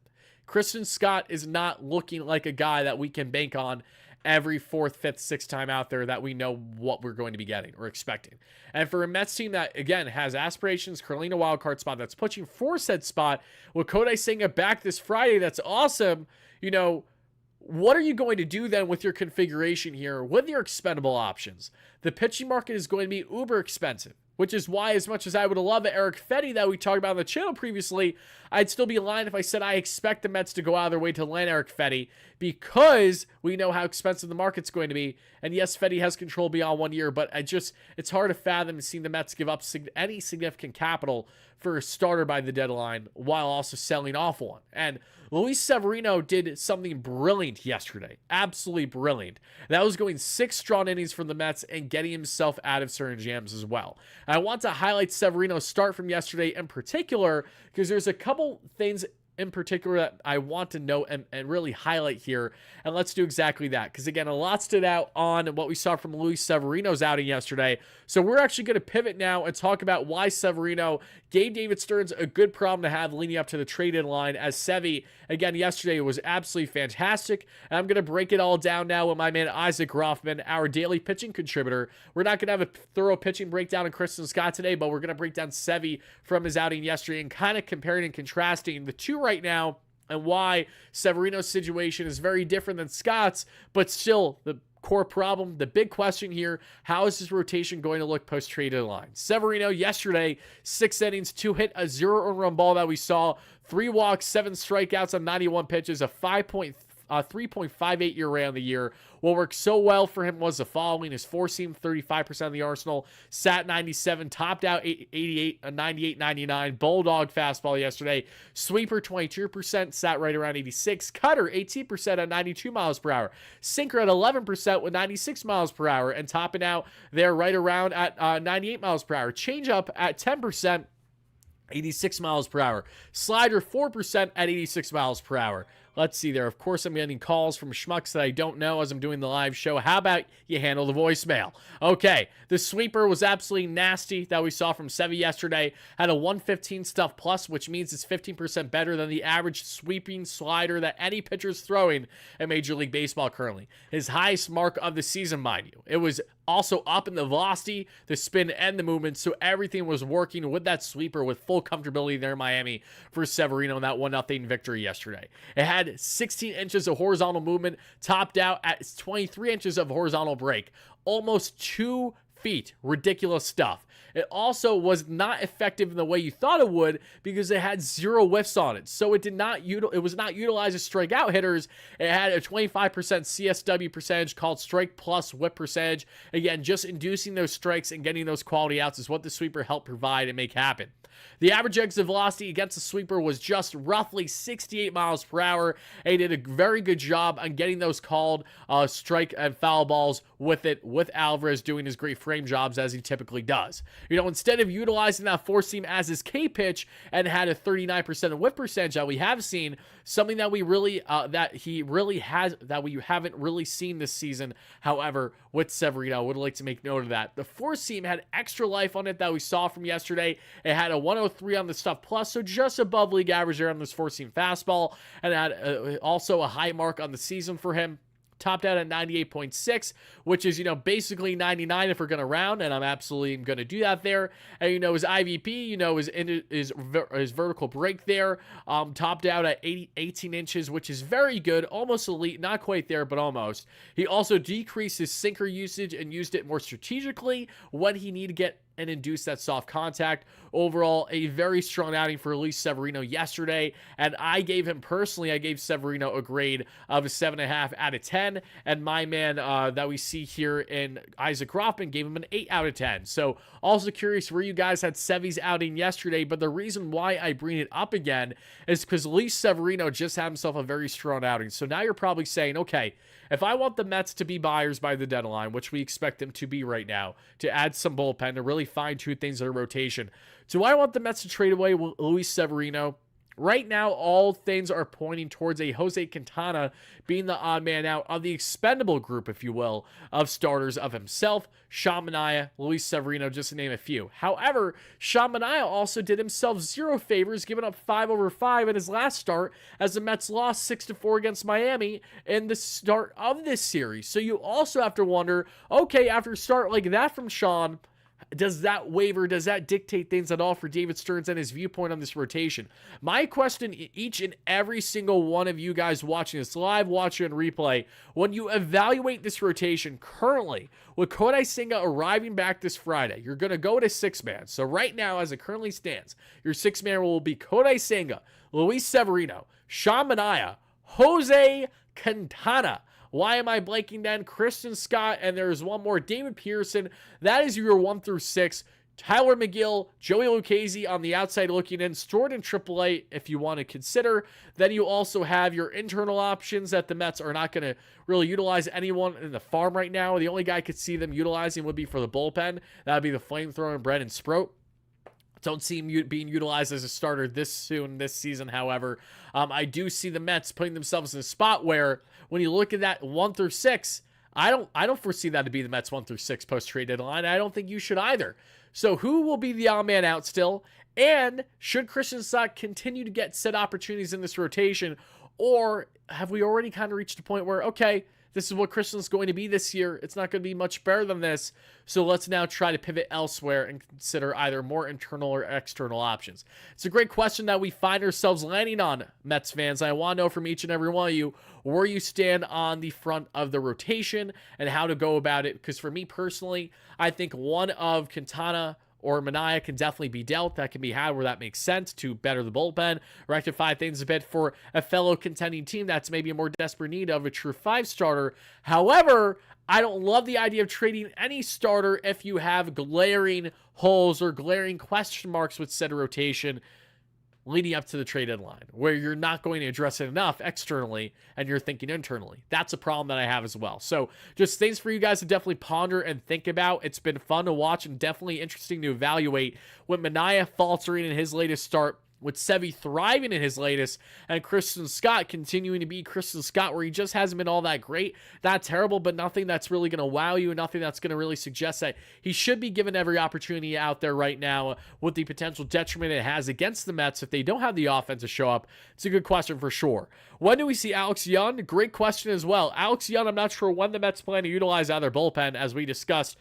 Christian Scott is not looking like a guy that we can bank on every 4th, 5th, 6th time out there that we know what we're going to be getting or expecting. And for a Mets team that, again, has aspirations, curling a wild card spot, that's pushing for said spot, with Kodai Senga back this Friday, that's awesome. You know, what are you going to do then with your configuration here with your expendable options? The pitching market is going to be uber expensive, which is why, as much as I would love Eric Fetty that we talked about on the channel previously, I'd still be lying if I said I expect the Mets to go out of their way to land Eric Fetty, because we know how expensive the market's going to be. And yes, Fetty has control beyond 1 year, but it's hard to fathom seeing the Mets give up any significant capital for a starter by the deadline while also selling off one. And Luis Severino did something brilliant yesterday. Absolutely brilliant. That was going 6 strong innings from the Mets and getting himself out of certain jams as well. And I want to highlight Severino's start from yesterday in particular, because there's a couple things in particular that I want to note and really highlight here. And let's do exactly that, because again, a lot stood out on what we saw from Luis Severino's outing yesterday. So we're actually going to pivot now and talk about why Severino gave David Stearns a good problem to have leading up to the trade deadline, as Sevy, again, yesterday was absolutely fantastic. And I'm going to break it all down now with my man Isaac Rothman, our daily pitching contributor. We're not going to have a thorough pitching breakdown of Christian Scott today, but we're going to break down Sevy from his outing yesterday and kind of comparing and contrasting the two right now, and why Severino's situation is very different than Scott's, but still the core problem, the big question here, how is this rotation going to look post-trade deadline? Severino yesterday, 6 innings, 2 hit, a 0 run ball that we saw, 3 walks, 7 strikeouts on 91 pitches, a 3.58 ERA on the year. What worked so well for him was the following: his four-seam, 35% of the arsenal, sat 97, topped out 88, 98, 99, bulldog fastball yesterday, sweeper 22%, sat right around 86, cutter 18% at 92 miles per hour, sinker at 11% with 96 miles per hour, and topping out there right around at 98 miles per hour, changeup at 10%, 86 miles per hour. Slider 4% at 86 miles per hour. Let's see there. Of course, I'm getting calls from schmucks that I don't know as I'm doing the live show. How about you handle the voicemail? Okay, the sweeper was absolutely nasty that we saw from Sevy yesterday. Had a 115 stuff plus, which means it's 15% better than the average sweeping slider that any pitcher's throwing in Major League Baseball currently. His highest mark of the season, mind you. It was also up in the velocity, the spin, and the movement, so everything was working with that sweeper with full comfortability there in Miami for Severino in that 1-0 victory yesterday. It had 16 inches of horizontal movement, topped out at 23 inches of horizontal break, almost 2 feet. Ridiculous stuff. It also was not effective in the way you thought it would because it had 0 whiffs on it. So it was not utilized as strikeout hitters. It had a 25% CSW percentage called strike plus whip percentage. Again, just inducing those strikes and getting those quality outs is what the sweeper helped provide and make happen. The average exit velocity against the sweeper was just roughly 68 miles per hour. And he did a very good job on getting those called strike and foul balls with it, with Alvarez doing his great frame jobs as he typically does. You know, instead of utilizing that four seam as his K pitch and had a 39% whip percentage that we have seen, something that we really that we haven't really seen this season. However, with Severino, I would like to make note of that. The four seam had extra life on it that we saw from yesterday. It had a 103 on the stuff plus, so just above league average there on this four seam fastball, and had also a high mark on the season for him. Topped out at 98.6, which is, basically 99 if we're going to round, and I'm absolutely going to do that there. And, his IVP, his vertical break there, topped out at 18 inches, which is very good, almost elite, not quite there, but almost. He also decreased his sinker usage and used it more strategically when he needed to get and induce that soft contact. Overall, a very strong outing for Luis Severino yesterday, and I gave Severino a grade of a 7.5 out of 10, and my man that we see here in Isaac Rothman gave him an 8 out of 10. So also curious where you guys had Sevy's outing yesterday, but the reason why I bring it up again is because Luis Severino just had himself a very strong outing. So now you're probably saying, okay, if I want the Mets to be buyers by the deadline, which we expect them to be right now, to add some bullpen, to really fine-tune things in their rotation, do I want the Mets to trade away Luis Severino? Right now, all things are pointing towards a Jose Quintana being the odd man out of the expendable group, if you will, of starters of himself, Sean Manaea, Luis Severino, just to name a few. However, Sean Manaea also did himself 0 favors, giving up 5/5 in his last start as the Mets lost 6-4 against Miami in the start of this series. So you also have to wonder, okay, after a start like that from Sean, does that waver, does that dictate things at all for David Stearns and his viewpoint on this rotation? My question, each and every single one of you guys watching this live, watching and replay, when you evaluate this rotation currently, with Kodai Senga arriving back this Friday, you're going to go to 6-man. So right now, as it currently stands, your 6-man will be Kodai Senga, Luis Severino, Sean Manaea, Jose Quintana. Why am I blanking then? Christian Scott, and there's one more, David Pearson. That is your 1 through 6. Tyler McGill, Joey Lucchesi on the outside looking in, stored in AAA if you want to consider. Then you also have your internal options that the Mets are not going to really utilize anyone in the farm right now. The only guy I could see them utilizing would be for the bullpen. That would be the flamethrower and Brendan Sproat. Don't see him being utilized as a starter this season, however. I do see the Mets putting themselves in a spot where when you look at that 1 through 6, I don't foresee that to be the Mets 1 through 6 post-trade deadline. I don't think you should either. So who will be the odd man out still? And should Christian Scott continue to get set opportunities in this rotation? Or have we already kind of reached a point where, okay, this is what Christian's going to be this year. It's not going to be much better than this. So let's now try to pivot elsewhere and consider either more internal or external options. It's a great question that we find ourselves landing on, Mets fans. I want to know from each and every one of you where you stand on the front of the rotation and how to go about it. Because for me personally, I think one of Quintana or Manaea can definitely be dealt. That can be had where that makes sense to better the bullpen, rectify things a bit for a fellow contending team that's maybe a more desperate need of a true 5-starter. However, I don't love the idea of trading any starter if you have glaring holes or glaring question marks with said rotation leading up to the trade deadline, where you're not going to address it enough externally and you're thinking internally. That's a problem that I have as well. So just things for you guys to definitely ponder and think about. It's been fun to watch and definitely interesting to evaluate with Manaea faltering in his latest start, with Sevy thriving in his latest, and Christian Scott continuing to be Christian Scott, where he just hasn't been all that great, that terrible, but nothing that's really going to wow you, and nothing that's going to really suggest that he should be given every opportunity out there right now, with the potential detriment it has against the Mets if they don't have the offense to show up. It's a good question for sure. When do we see Alex Young? Great question as well. Alex Young, I'm not sure when the Mets plan to utilize out of their bullpen, as we discussed,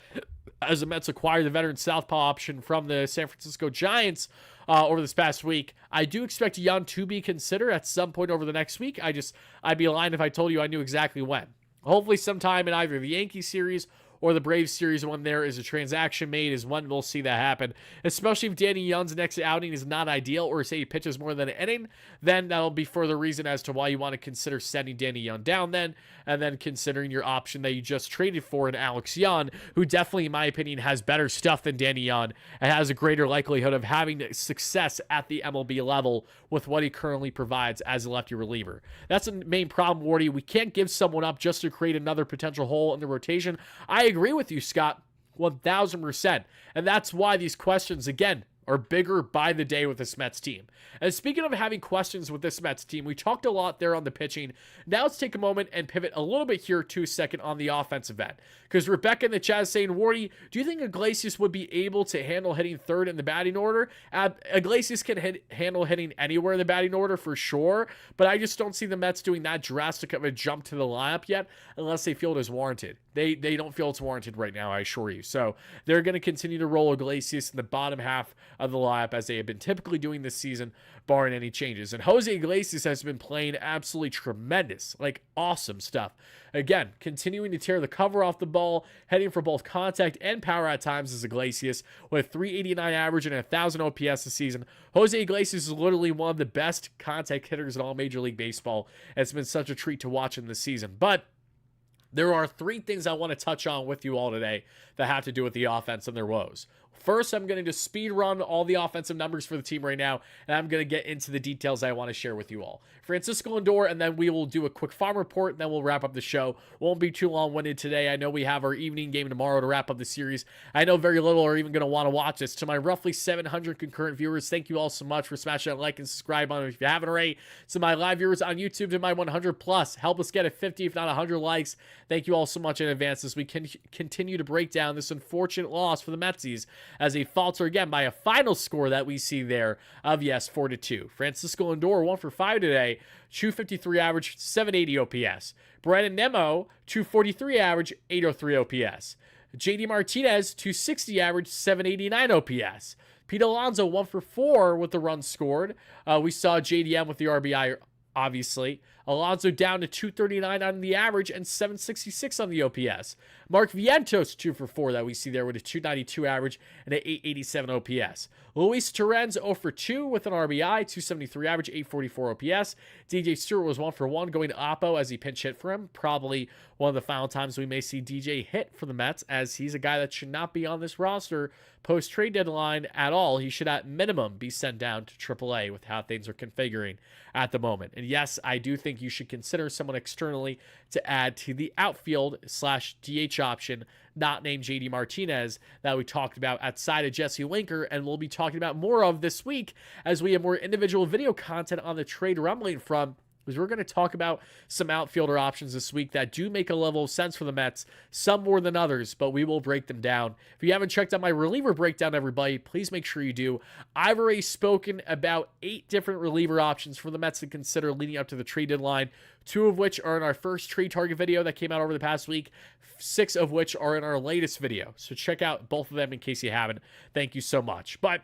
as the Mets acquired the veteran southpaw option from the San Francisco Giants over this past week. I do expect Young to be considered at some point over the next week. I'd be lying if I told you I knew exactly when. Hopefully sometime in either the Yankees series or the Braves series, when there is a transaction made, is when we'll see that happen. Especially if Danny Young's next outing is not ideal, or say he pitches more than an inning, then that'll be further reason as to why you want to consider sending Danny Young down then, and then considering your option that you just traded for in Alex Young, who definitely, in my opinion, has better stuff than Danny Young and has a greater likelihood of having success at the MLB level with what he currently provides as a lefty reliever. That's the main problem, Wardy. We can't give someone up just to create another potential hole in the rotation. I agree with you, Scott, 1,000%. And that's why these questions, again, are bigger by the day with this Mets team. And speaking of having questions with this Mets team, we talked a lot there on the pitching. Now let's take a moment and pivot a little bit here, 2 seconds, on the offensive end. Because Rebecca in the chat is saying, Wardy, do you think Iglesias would be able to handle hitting third in the batting order? Iglesias can handle hitting anywhere in the batting order for sure, but I just don't see the Mets doing that drastic of a jump to the lineup yet unless they feel it is warranted. They don't feel it's warranted right now, I assure you. So they're going to continue to roll Iglesias in the bottom half of the lineup as they have been typically doing this season, barring any changes. And Jose Iglesias has been playing absolutely tremendous, like awesome stuff. Again, continuing to tear the cover off the ball, heading for both contact and power at times is Iglesias, with 389 average and 1,000 OPS this season. Jose Iglesias is literally one of the best contact hitters in all Major League Baseball. It's been such a treat to watch him this season. But there are 3 things I want to touch on with you all today that have to do with the offense and their woes. First, I'm going to just speed run all the offensive numbers for the team right now, and I'm going to get into the details I want to share with you all. Francisco Lindor, and then we will do a quick farm report, and then we'll wrap up the show. Won't be too long-winded today. I know we have our evening game tomorrow to wrap up the series. I know very little are even going to want to watch this. To my roughly 700 concurrent viewers, thank you all so much for smashing that like and subscribe on it if you haven't already. To my live viewers on YouTube, to my 100+, help us get a 50, if not 100 likes. Thank you all so much in advance as we can continue to break down this unfortunate loss for the Metsies, as they falter again by a final score that we see there of, yes, 4-2. Francisco Lindor 1 for 5 today, 253 average, 780 OPS. Brandon Nimmo 243 average, 803 OPS. JD Martinez 260 average, 789 OPS. Pete Alonso 1 for 4 with the runs scored. We saw JDM with the RBI, obviously. Alonso down to 239 on the average and 766 on the OPS. Mark Vientos 2 for 4 that we see there with a 292 average and an 887 OPS. Luis Torrens 0 for 2 with an RBI, 273 average, 844 OPS. DJ Stewart was 1 for 1 going to Oppo as he pinch hit for him. Probably one of the final times we may see DJ hit for the Mets, as he's a guy that should not be on this roster post-trade deadline at all. He should at minimum be sent down to AAA with how things are configuring at the moment. And yes, I do think you should consider someone externally to add to the outfield/DH option, not named JD Martinez, that we talked about outside of Jesse Winker, and we'll be talking about more of this week as we have more individual video content on the trade rumbling front, because we're going to talk about some outfielder options this week that do make a level of sense for the Mets, some more than others, but we will break them down. If you haven't checked out my reliever breakdown, everybody, please make sure you do. I've already spoken about 8 different reliever options for the Mets to consider leading up to the trade deadline, 2 of which are in our first trade target video that came out over the past week, 6 of which are in our latest video. So check out both of them in case you haven't. Thank you so much. But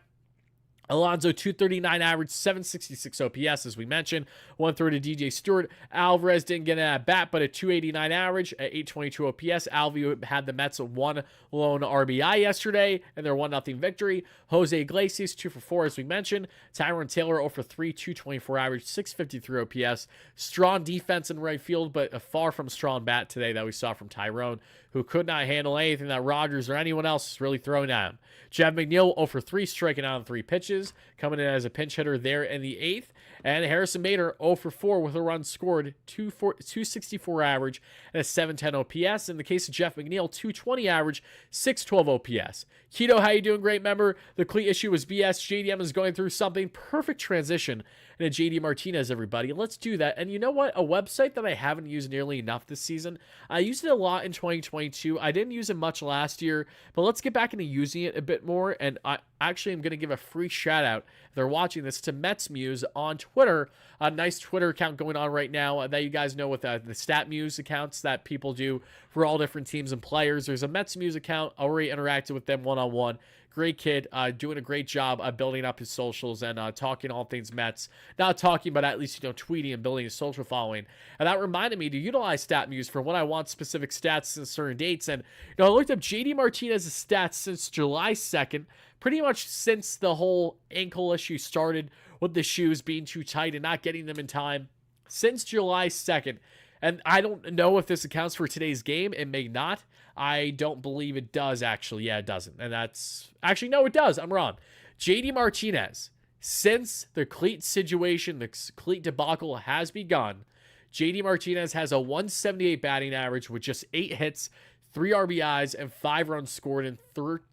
Alonso, 239 average, 766 OPS, as we mentioned. 1 throw to DJ Stewart. Alvarez didn't get an at-bat, but a 289 average at 822 OPS. Alvy had the Mets one lone RBI yesterday, and their 1-0 victory. Jose Iglesias, 2 for 4, as we mentioned. Tyrone Taylor, 0 for 3, 224 average, 653 OPS. Strong defense in right field, but a far from strong bat today that we saw from Tyrone, who could not handle anything that Rogers or anyone else is really throwing at him. Jeff McNeil, 0 for 3, striking out on 3 pitches, coming in as a pinch hitter there in the 8th. And Harrison Bader, 0 for 4 with a run scored, 264 average, and a 710 OPS. In the case of Jeff McNeil, 220 average, 612 OPS. Keto, how you doing? Great member. The cleat issue was BS. JDM is going through something. Perfect transition into JD Martinez, everybody. Let's do that. And you know what? A website that I haven't used nearly enough this season. I used it a lot in 2022. I didn't use it much last year, but let's get back into using it a bit more. And I actually am going to give a free shout out, if they're watching this, to Mets Muse on Twitter. A nice Twitter account going on right now that you guys know with the Stat Muse accounts that people do for all different teams and players. There's a Mets Muse account. I already interacted with them one-on-one. Great kid, doing a great job of building up his socials and talking all things Mets. Not talking, but at least, tweeting and building his social following. And that reminded me to utilize StatMuse for when I want specific stats since certain dates. And, I looked up JD Martinez's stats since July 2nd, pretty much since the whole ankle issue started with the shoes being too tight and not getting them in time. Since July 2nd. And I don't know if this accounts for today's game. It may not. I don't believe it does, actually. Yeah, it doesn't. And that's... Actually, no, it does. I'm wrong. JD Martinez, since the cleat situation, the cleat debacle has begun, JD Martinez has a 178 batting average with just 8 hits, 3 RBIs, and 5 runs scored in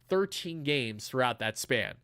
13 games throughout that span.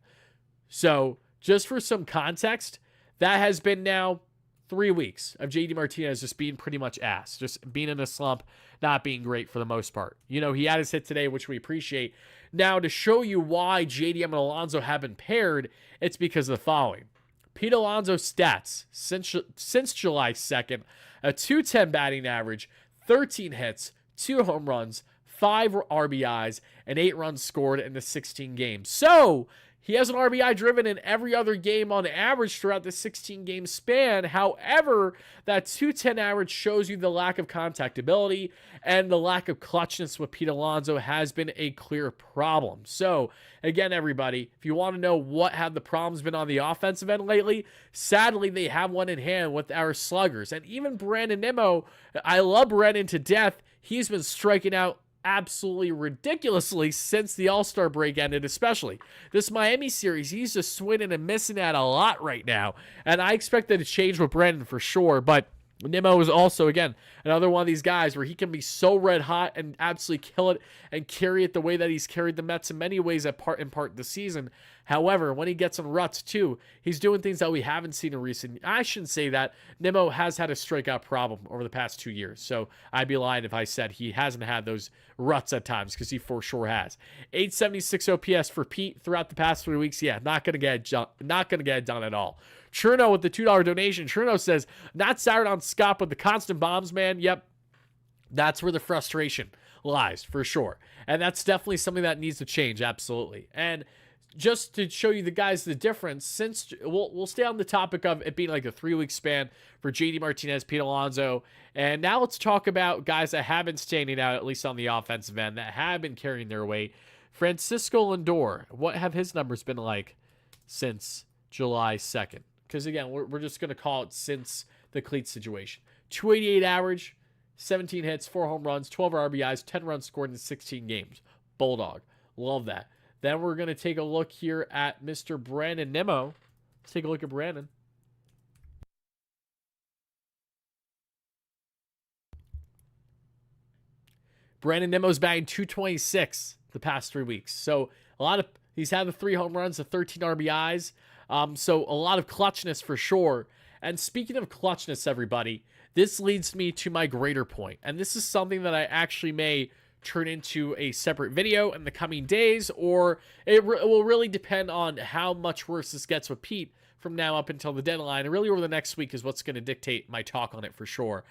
So, just for some context, that has been now 3 weeks of JD Martinez just being pretty much ass, just being in a slump, not being great for the most part. He had his hit today, which we appreciate. Now, to show you why JDM and Alonso have been paired, it's because of the following. Pete Alonso's stats since July 2nd, a 210 batting average, 13 hits, 2 home runs, 5 RBIs, and 8 runs scored in the 16 games. So, he has an RBI driven in every other game on average throughout the 16-game span. However, that 210 average shows you the lack of contactability and the lack of clutchness with Pete Alonso has been a clear problem. So, again, everybody, if you want to know what have the problems been on the offensive end lately, sadly, they have one in hand with our sluggers. And even Brandon Nimmo, I love Brandon to death. He's been striking out absolutely ridiculously since the All-Star break ended, especially. This Miami series, he's just swinging and missing at a lot right now. And I expect that to change with Brandon for sure, but Nimmo is also, again, another one of these guys where he can be so red hot and absolutely kill it and carry it the way that he's carried the Mets in many ways in part this season. However, when he gets in ruts too, he's doing things that we haven't seen in recent. I shouldn't say that. Nimmo has had a strikeout problem over the past 2 years, so I'd be lying if I said he hasn't had those ruts at times, because he for sure has. 876 OPS for Pete throughout the past 3 weeks. Yeah, not gonna get it done at all. Cherno with the $2 donation. Cherno says, not soured on Scott, but the constant bombs, man. Yep. That's where the frustration lies, for sure. And that's definitely something that needs to change, absolutely. And just to show you the difference, since we'll stay on the topic of it being like a 3-week span for JD Martinez, Pete Alonso. And now let's talk about guys that have been standing out, at least on the offensive end, that have been carrying their weight. Francisco Lindor, what have his numbers been like since July 2nd? Because, again, we're just going to call it since the cleat situation. 288 average, 17 hits, 4 home runs, 12 RBIs, 10 runs scored in 16 games. Bulldog. Love that. Then we're going to take a look here at Mr. Brandon Nimmo. Let's take a look at Brandon. Brandon Nimmo's batting .226 the past 3 weeks. So he's had the 3 home runs, the 13 RBIs. So a lot of clutchness for sure. And speaking of clutchness, everybody, this leads me to my greater point. And this is something that I actually may turn into a separate video in the coming days, or it will really depend on how much worse this gets with Pete from now up until the deadline. And really over the next week is what's going to dictate my talk on it for sure.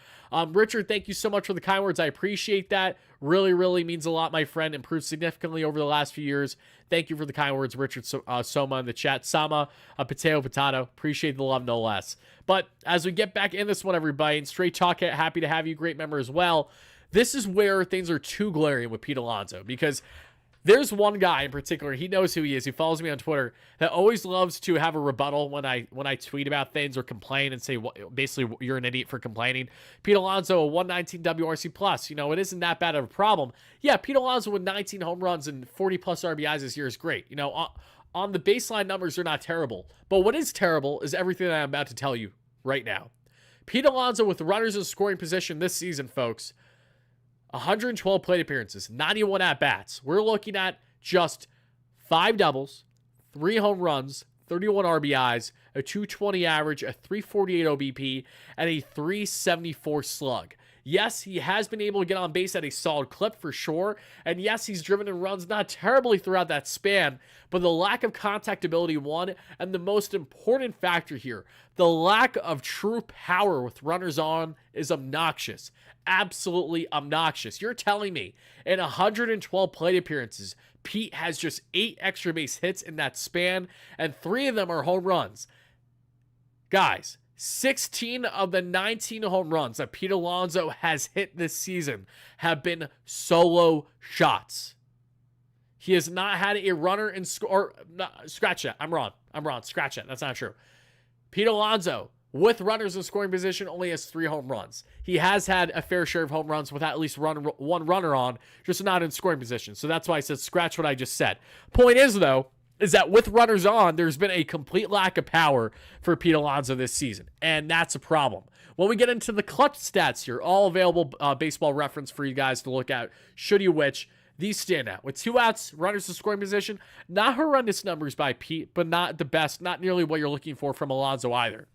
Richard, thank you so much for the kind words. I appreciate that. Really, really means a lot, my friend. Improved significantly over the last few years. Thank you for the kind words, Richard Soma in the chat. Sama, Potato. Appreciate the love, no less. But as we get back in this one, everybody, and Straight Talk, happy to have you. Great member as well. This is where things are too glaring with Pete Alonso, because there's one guy in particular, he knows who he is, he follows me on Twitter, that always loves to have a rebuttal when I tweet about things or complain and say, basically, you're an idiot for complaining. Pete Alonso, a 119 WRC+. Plus. It isn't that bad of a problem. Yeah, Pete Alonso with 19 home runs and 40-plus RBIs this year is great. On the baseline numbers, they're not terrible. But what is terrible is everything that I'm about to tell you right now. Pete Alonso with runners in scoring position this season, folks. 112 plate appearances, 91 at-bats. We're looking at just 5 doubles, 3 home runs, 31 RBIs, a 220 average, a 348 OBP, and a 374 slug. Yes, he has been able to get on base at a solid clip for sure, and yes, he's driven in runs not terribly throughout that span, but the lack of contact ability, one, and the most important factor here, the lack of true power with runners on is obnoxious. Absolutely obnoxious. You're telling me in 112 plate appearances, Pete has just 8 extra base hits in that span, and 3 of them are home runs. Guys, 16 of the 19 home runs that Pete Alonso has hit this season have been solo shots. He has not had a runner in score. Scratch that. I'm wrong. Scratch that. That's not true. Pete Alonso, with runners in scoring position, only has 3 home runs. He has had a fair share of home runs with at least one runner on, just not in scoring position. So that's why I said scratch what I just said. Point is, though, is that with runners on, there's been a complete lack of power for Pete Alonso this season, and that's a problem. When we get into the clutch stats here, all available baseball reference for you guys to look at, should you wish, these stand out. With 2 outs, runners in scoring position, not horrendous numbers by Pete, but not the best, not nearly what you're looking for from Alonso either.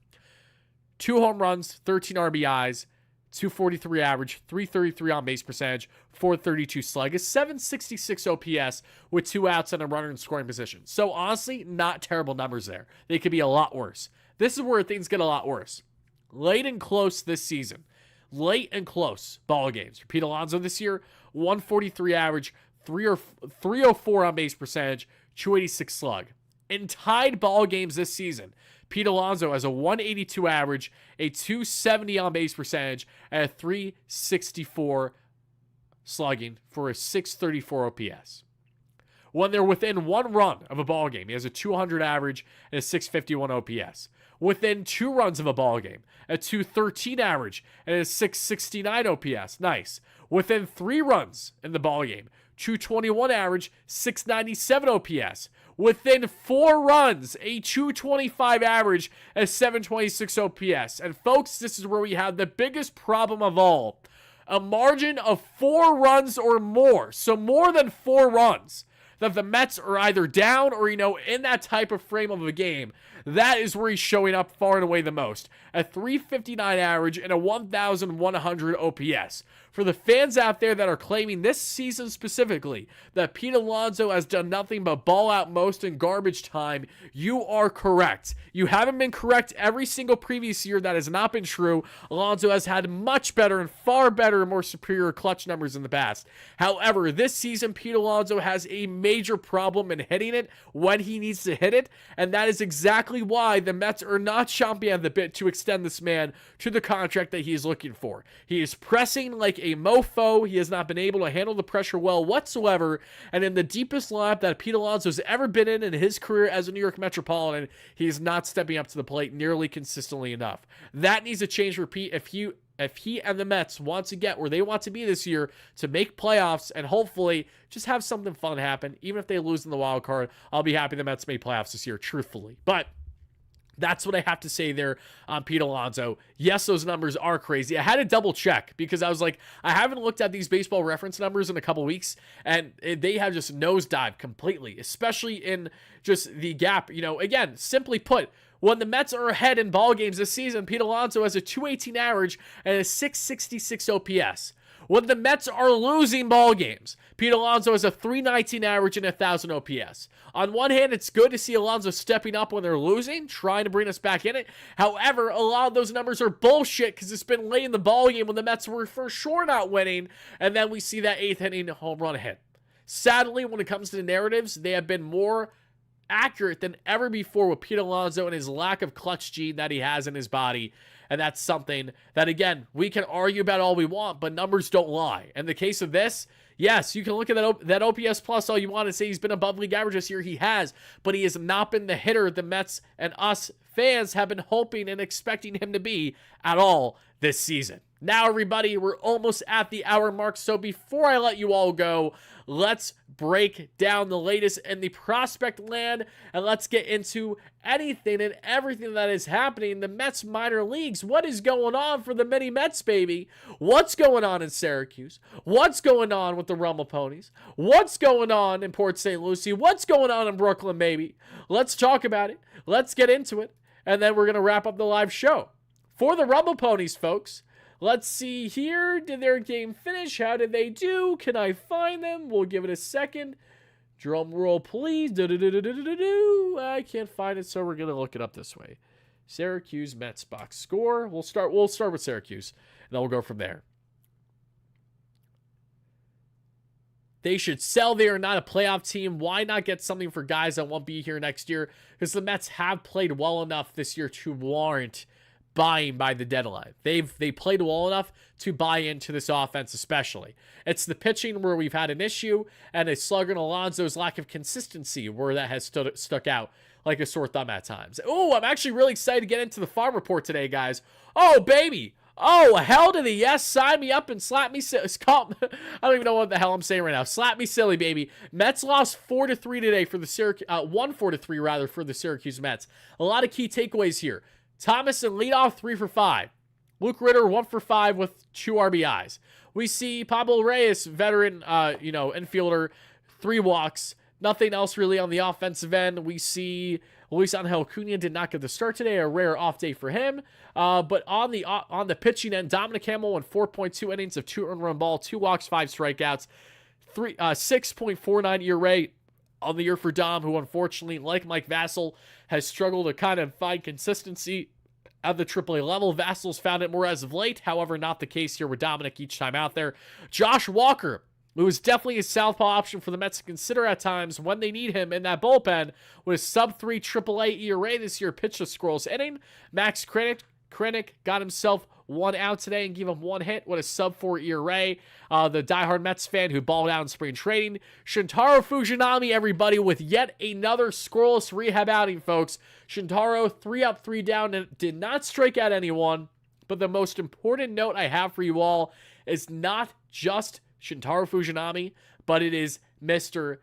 2 home runs, 13 RBIs, 243 average, 333 on base percentage, 432 slug, a 766 OPS with 2 outs and a runner in scoring position. So honestly, not terrible numbers there. They could be a lot worse. This is where things get a lot worse. Late and close this season. Late and close ball games. For Pete Alonso this year, 143 average, 304 on base percentage, 286 slug. In tied ball games this season, Pete Alonso has a 182 average, a 270 on base percentage, and a 364 slugging for a 634 OPS. When they're within 1 run of a ball game, he has a 200 average and a 651 OPS. Within 2 runs of a ball game, a 213 average and a 669 OPS. Nice. Within 3 runs in the ball game, 221 average, 697 OPS. Within 4 runs, a 225 average, a 726 OPS. And folks, this is where we have the biggest problem of all. A margin of 4 runs or more. So more than 4 runs that the Mets are either down or, in that type of frame of a game. That is where he's showing up far and away the most. A 359 average and a 1,100 OPS. For the fans out there that are claiming this season specifically that Pete Alonso has done nothing but ball out most in garbage time, you are correct. You haven't been correct every single previous year. That has not been true. Alonso has had much better and far better and more superior clutch numbers in the past. However, this season, Pete Alonso has a major problem in hitting it when he needs to hit it, and that is exactly why the Mets are not chomping at the bit to extend this man to the contract that he is looking for. He is pressing like a mofo. He has not been able to handle the pressure well whatsoever, and in the deepest lineup that Pete Alonso has ever been in his career as a New York Metropolitan, he is not stepping up to the plate nearly consistently enough. That needs to change for Pete if he and the Mets want to get where they want to be this year to make playoffs and hopefully just have something fun happen. Even if they lose in the wild card, I'll be happy the Mets made playoffs this year, truthfully. But that's what I have to say there on Pete Alonso. Yes, those numbers are crazy. I had to double check because I was like, I haven't looked at these baseball reference numbers in a couple weeks, and they have just nosedived completely, especially in just the gap. Again, simply put, when the Mets are ahead in ball games this season, Pete Alonso has a 218 average and a 666 OPS. when the Mets are losing ball games. Pete Alonso has a 319 average and 1,000 OPS. On one hand, it's good to see Alonso stepping up when they're losing, trying to bring us back in it. However, a lot of those numbers are bullshit because it's been late in the ball game when the Mets were for sure not winning, and then we see that 8th inning home run hit. Sadly, when it comes to the narratives, they have been more accurate than ever before with Pete Alonso and his lack of clutch gene that he has in his body. And that's something that, again, we can argue about all we want, but numbers don't lie. In the case of this, yes, you can look at that OPS plus all you want and say he's been above league average this year. He has, but he has not been the hitter the Mets and us fans have been hoping and expecting him to be at all this season. Now, everybody, we're almost at the hour mark, so before I let you all go, let's break down the latest in the prospect land, and let's get into anything and everything that is happening in the Mets minor leagues. What is going on for the mini Mets, baby? What's going on in Syracuse? What's going on with the Rumble Ponies? What's going on in Port St. Lucie? What's going on in Brooklyn, baby? Let's talk about it. Let's get into it, and then we're going to wrap up the live show. For the Rumble Ponies, folks, let's see here. Did their game finish? How did they do? Can I find them? We'll give it a second. Drum roll, please. I can't find it, so we're going to look it up this way. Syracuse Mets box score. We'll start with Syracuse, and then we'll go from there. They should sell. They are not a playoff team. Why not get something for guys that won't be here next year? Because the Mets have played well enough this year to warrant buying by the deadline. They played well enough to buy into this offense, especially. It's the pitching where we've had an issue, and it's slugger and Alonso's lack of consistency where that has stuck out like a sore thumb at times. Oh, I'm actually really excited to get into the farm report today, guys. Oh, baby. Oh, hell to the yes. Sign me up and slap me silly. I don't even know what the hell I'm saying right now. Slap me silly, baby. Mets lost 4-3 today for the Syracuse, 1-4-3 rather for the Syracuse Mets. A lot of key takeaways here. Thomas in leadoff, 3 for 5. Luke Ritter, 1 for 5 with 2 RBIs. We see Pablo Reyes, veteran, infielder, 3 walks. Nothing else really on the offensive end. We see Luis Angel Cunha did not get the start today, a rare off day for him. But on the pitching end, Dominic Hamill went 4.2 innings of 2 earned run ball, 2 walks, 5 strikeouts, 6.49 ERA on the year for Dom, who unfortunately, like Mike Vassell, has struggled to kind of find consistency at the AAA level. Vassal's found it more as of late, however, not the case here with Dominic each time out there. Josh Walker, who is definitely a southpaw option for the Mets to consider at times when they need him in that bullpen, with a sub-3 AAA ERA this year, pitched a scoreless inning. Max Krennic got himself 1 out today and gave him 1 hit with a sub-4 ERA. The diehard Mets fan who balled out in spring trading. Shintaro Fujinami, everybody, with yet another scoreless rehab outing, folks. Shintaro, 3 up, 3 down, and did not strike out anyone. But the most important note I have for you all is not just Shintaro Fujinami, but it is Mr.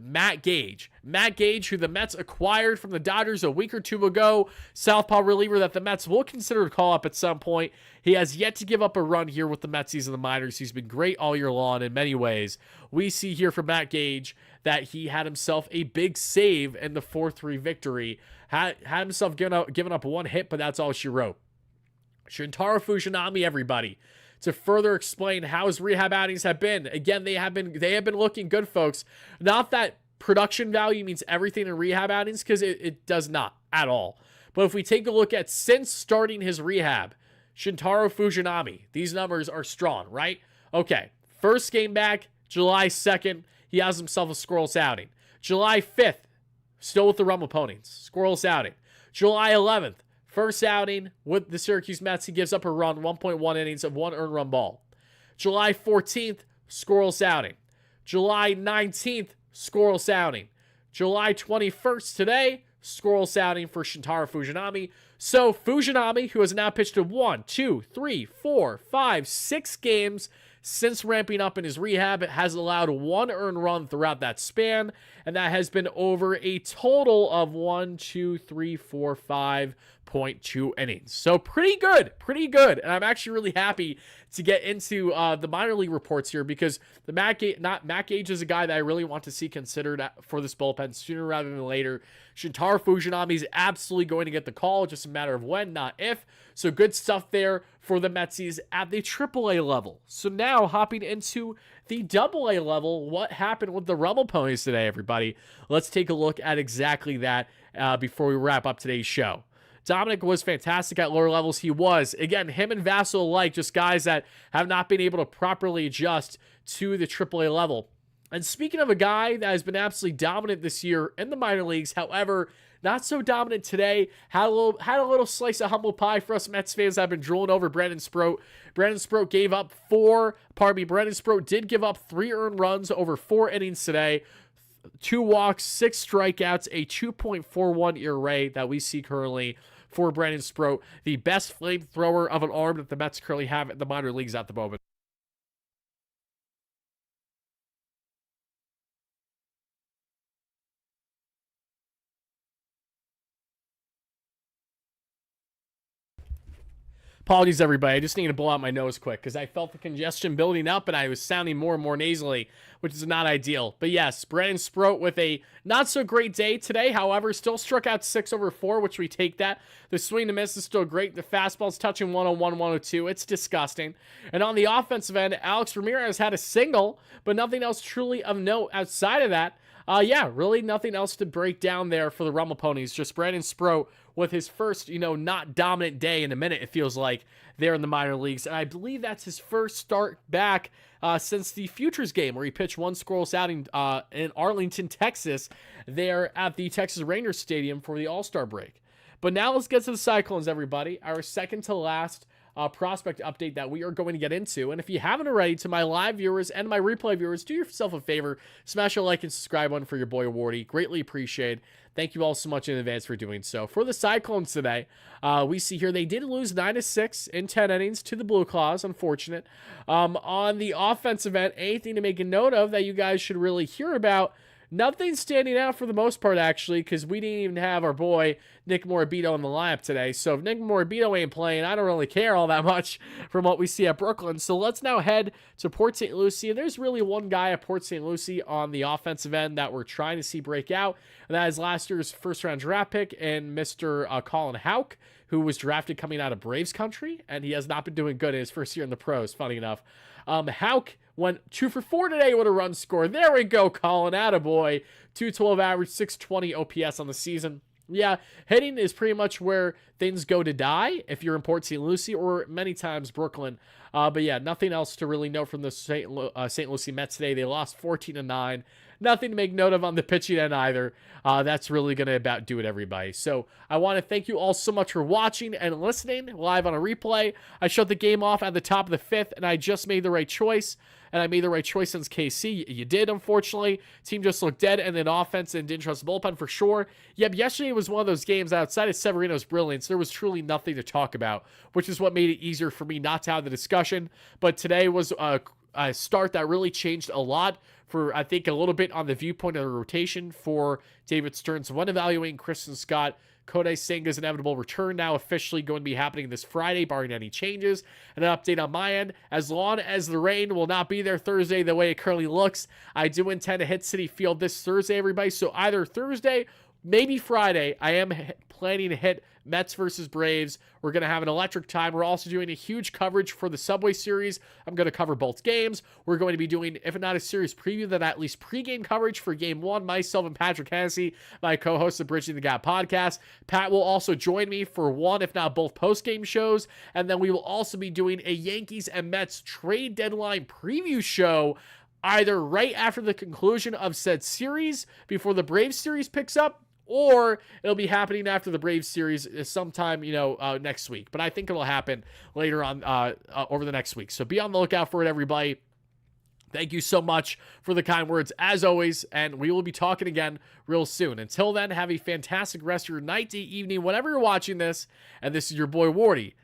Matt Gage. Matt Gage, who the Mets acquired from the Dodgers a week or 2 ago. Southpaw reliever that the Mets will consider to call up at some point. He has yet to give up a run here with the Metsies in the minors. He's been great all year long in many ways. We see here from Matt Gage that he had himself a big save in the 4-3 victory. Had himself given up 1 hit, but that's all she wrote. Shintaro Fujinami, everybody. To further explain how his rehab outings have been. Again, they have been looking good, folks. Not that production value means everything in rehab outings, because it does not at all. But if we take a look at since starting his rehab, Shintaro Fujinami, these numbers are strong, right? Okay, first game back, July 2nd, he has himself a scoreless outing. July 5th, still with the Rumble Ponies, scoreless outing. July 11th, first outing with the Syracuse Mets, he gives up a run, 1.1 innings of 1 earned run ball. July 14th, scoreless outing. July 19th, scoreless outing. July 21st, today, scoreless outing for Shintaro Fujinami. So Fujinami, who has now pitched in 1, 2, 3, 4, 5, 6 games since ramping up in his rehab, has allowed 1 earned run throughout that span, and that has been over a total of 1, 2, 3, 4, 5 1.2 innings. So pretty good, pretty good. And I'm actually really happy to get into the minor league reports here, because the Matt Gage is a guy that I really want to see considered for this bullpen sooner rather than later. Shintaro Fujinami is absolutely going to get the call, just a matter of when, not if. So good stuff there for the Metsies at the AAA level. So now hopping into the AA level, what happened with the Rumble Ponies today, everybody? Let's take a look at exactly that before we wrap up today's show. Dominic was fantastic at lower levels. He was. Again, him and Vassal alike, just guys that have not been able to properly adjust to the AAA level. And speaking of a guy that has been absolutely dominant this year in the minor leagues, however, not so dominant today, had a little slice of humble pie for us Mets fans that have been drooling over Brandon Sproat. Brandon Sproat Brandon Sproat did give up 3 earned runs over 4 innings today. 2 walks, 6 strikeouts, a 2.41 ERA that we see currently for Brandon Sproat, the best flamethrower of an arm that the Mets currently have in the minor leagues at the moment. Apologies, everybody. I just need to blow out my nose quick because I felt the congestion building up and I was sounding more and more nasally, which is not ideal. But yes, Brandon Sproat with a not-so-great day today. However, still struck out 6 over 4, which we take that. The swing and miss is still great. The fastball's touching 101, 102. It's disgusting. And on the offensive end, Alex Ramirez had a single, but nothing else truly of note outside of that. Really nothing else to break down there for the Rumble Ponies. Just Brandon Sproat with his first, not dominant day in a minute, it feels like, there in the minor leagues. And I believe that's his first start back since the Futures game, where he pitched 1 scoreless outing in Arlington, Texas, there at the Texas Rangers Stadium for the All-Star break. But now let's get to the Cyclones, everybody. Our second to last prospect update that we are going to get into. And if you haven't already, to my live viewers and my replay viewers, do yourself a favor, smash a like and subscribe button for your boy Wardy. Greatly appreciated. Thank you all so much in advance for doing so. For the Cyclones today, we see here they did lose 9-6 in 10 innings to the Blue Claws. Unfortunate. On the offensive end, anything to make a note of that you guys should really hear about? Nothing standing out for the most part, actually, because we didn't even have our boy Nick Morabito in the lineup today. So if Nick Morabito ain't playing, I don't really care all that much from what we see at Brooklyn. So let's now head to Port St. Lucie. There's really one guy at Port St. Lucie on the offensive end that we're trying to see break out, and that is last year's first-round draft pick and Mr. Colin Houck, who was drafted coming out of Braves country, and he has not been doing good in his first year in the pros, funny enough. Houck went 2 for 4 today with a run score. There we go, Colin. Attaboy. 212 average, 620 OPS on the season. Yeah, hitting is pretty much where things go to die if you're in Port St. Lucie, or many times Brooklyn. But yeah, nothing else to really note from the St. Lucie Mets today. They lost 14-9. Nothing to make note of on the pitching end either. That's really going to about do it, everybody. So I want to thank you all so much for watching and listening live on a replay. I shut the game off at the top of the 5th, and I just made the right choice. And I made the right choice since KC. You did, unfortunately. Team just looked dead and then offense and didn't trust the bullpen for sure. Yep, yesterday was one of those games outside of Severino's brilliance. There was truly nothing to talk about, which is what made it easier for me not to have the discussion. But today was a start that really changed a lot for, I think, a little bit on the viewpoint of the rotation for David Stearns. When evaluating Kristen Scott, Kodai Senga's inevitable return now officially going to be happening this Friday, barring any changes. And an update on my end, as long as the rain will not be there Thursday the way it currently looks, I do intend to hit Citi Field this Thursday, everybody. So either Thursday, maybe Friday, I am planning to hit Mets versus Braves. We're going to have an electric time. We're also doing a huge coverage for the Subway Series. I'm going to cover both games. We're going to be doing, if not a series preview, then at least pregame coverage for Game 1. Myself and Patrick Hennessy, my co-host of Bridging the Gap podcast. Pat will also join me for one, if not both, postgame shows. And then we will also be doing a Yankees and Mets trade deadline preview show, either right after the conclusion of said series, before the Braves series picks up, or it'll be happening after the Braves series sometime, next week. But I think it'll happen later on over the next week. So be on the lookout for it, everybody. Thank you so much for the kind words, as always, and we will be talking again real soon. Until then, have a fantastic rest of your night, day, evening, whenever you're watching this. And this is your boy, Wardy,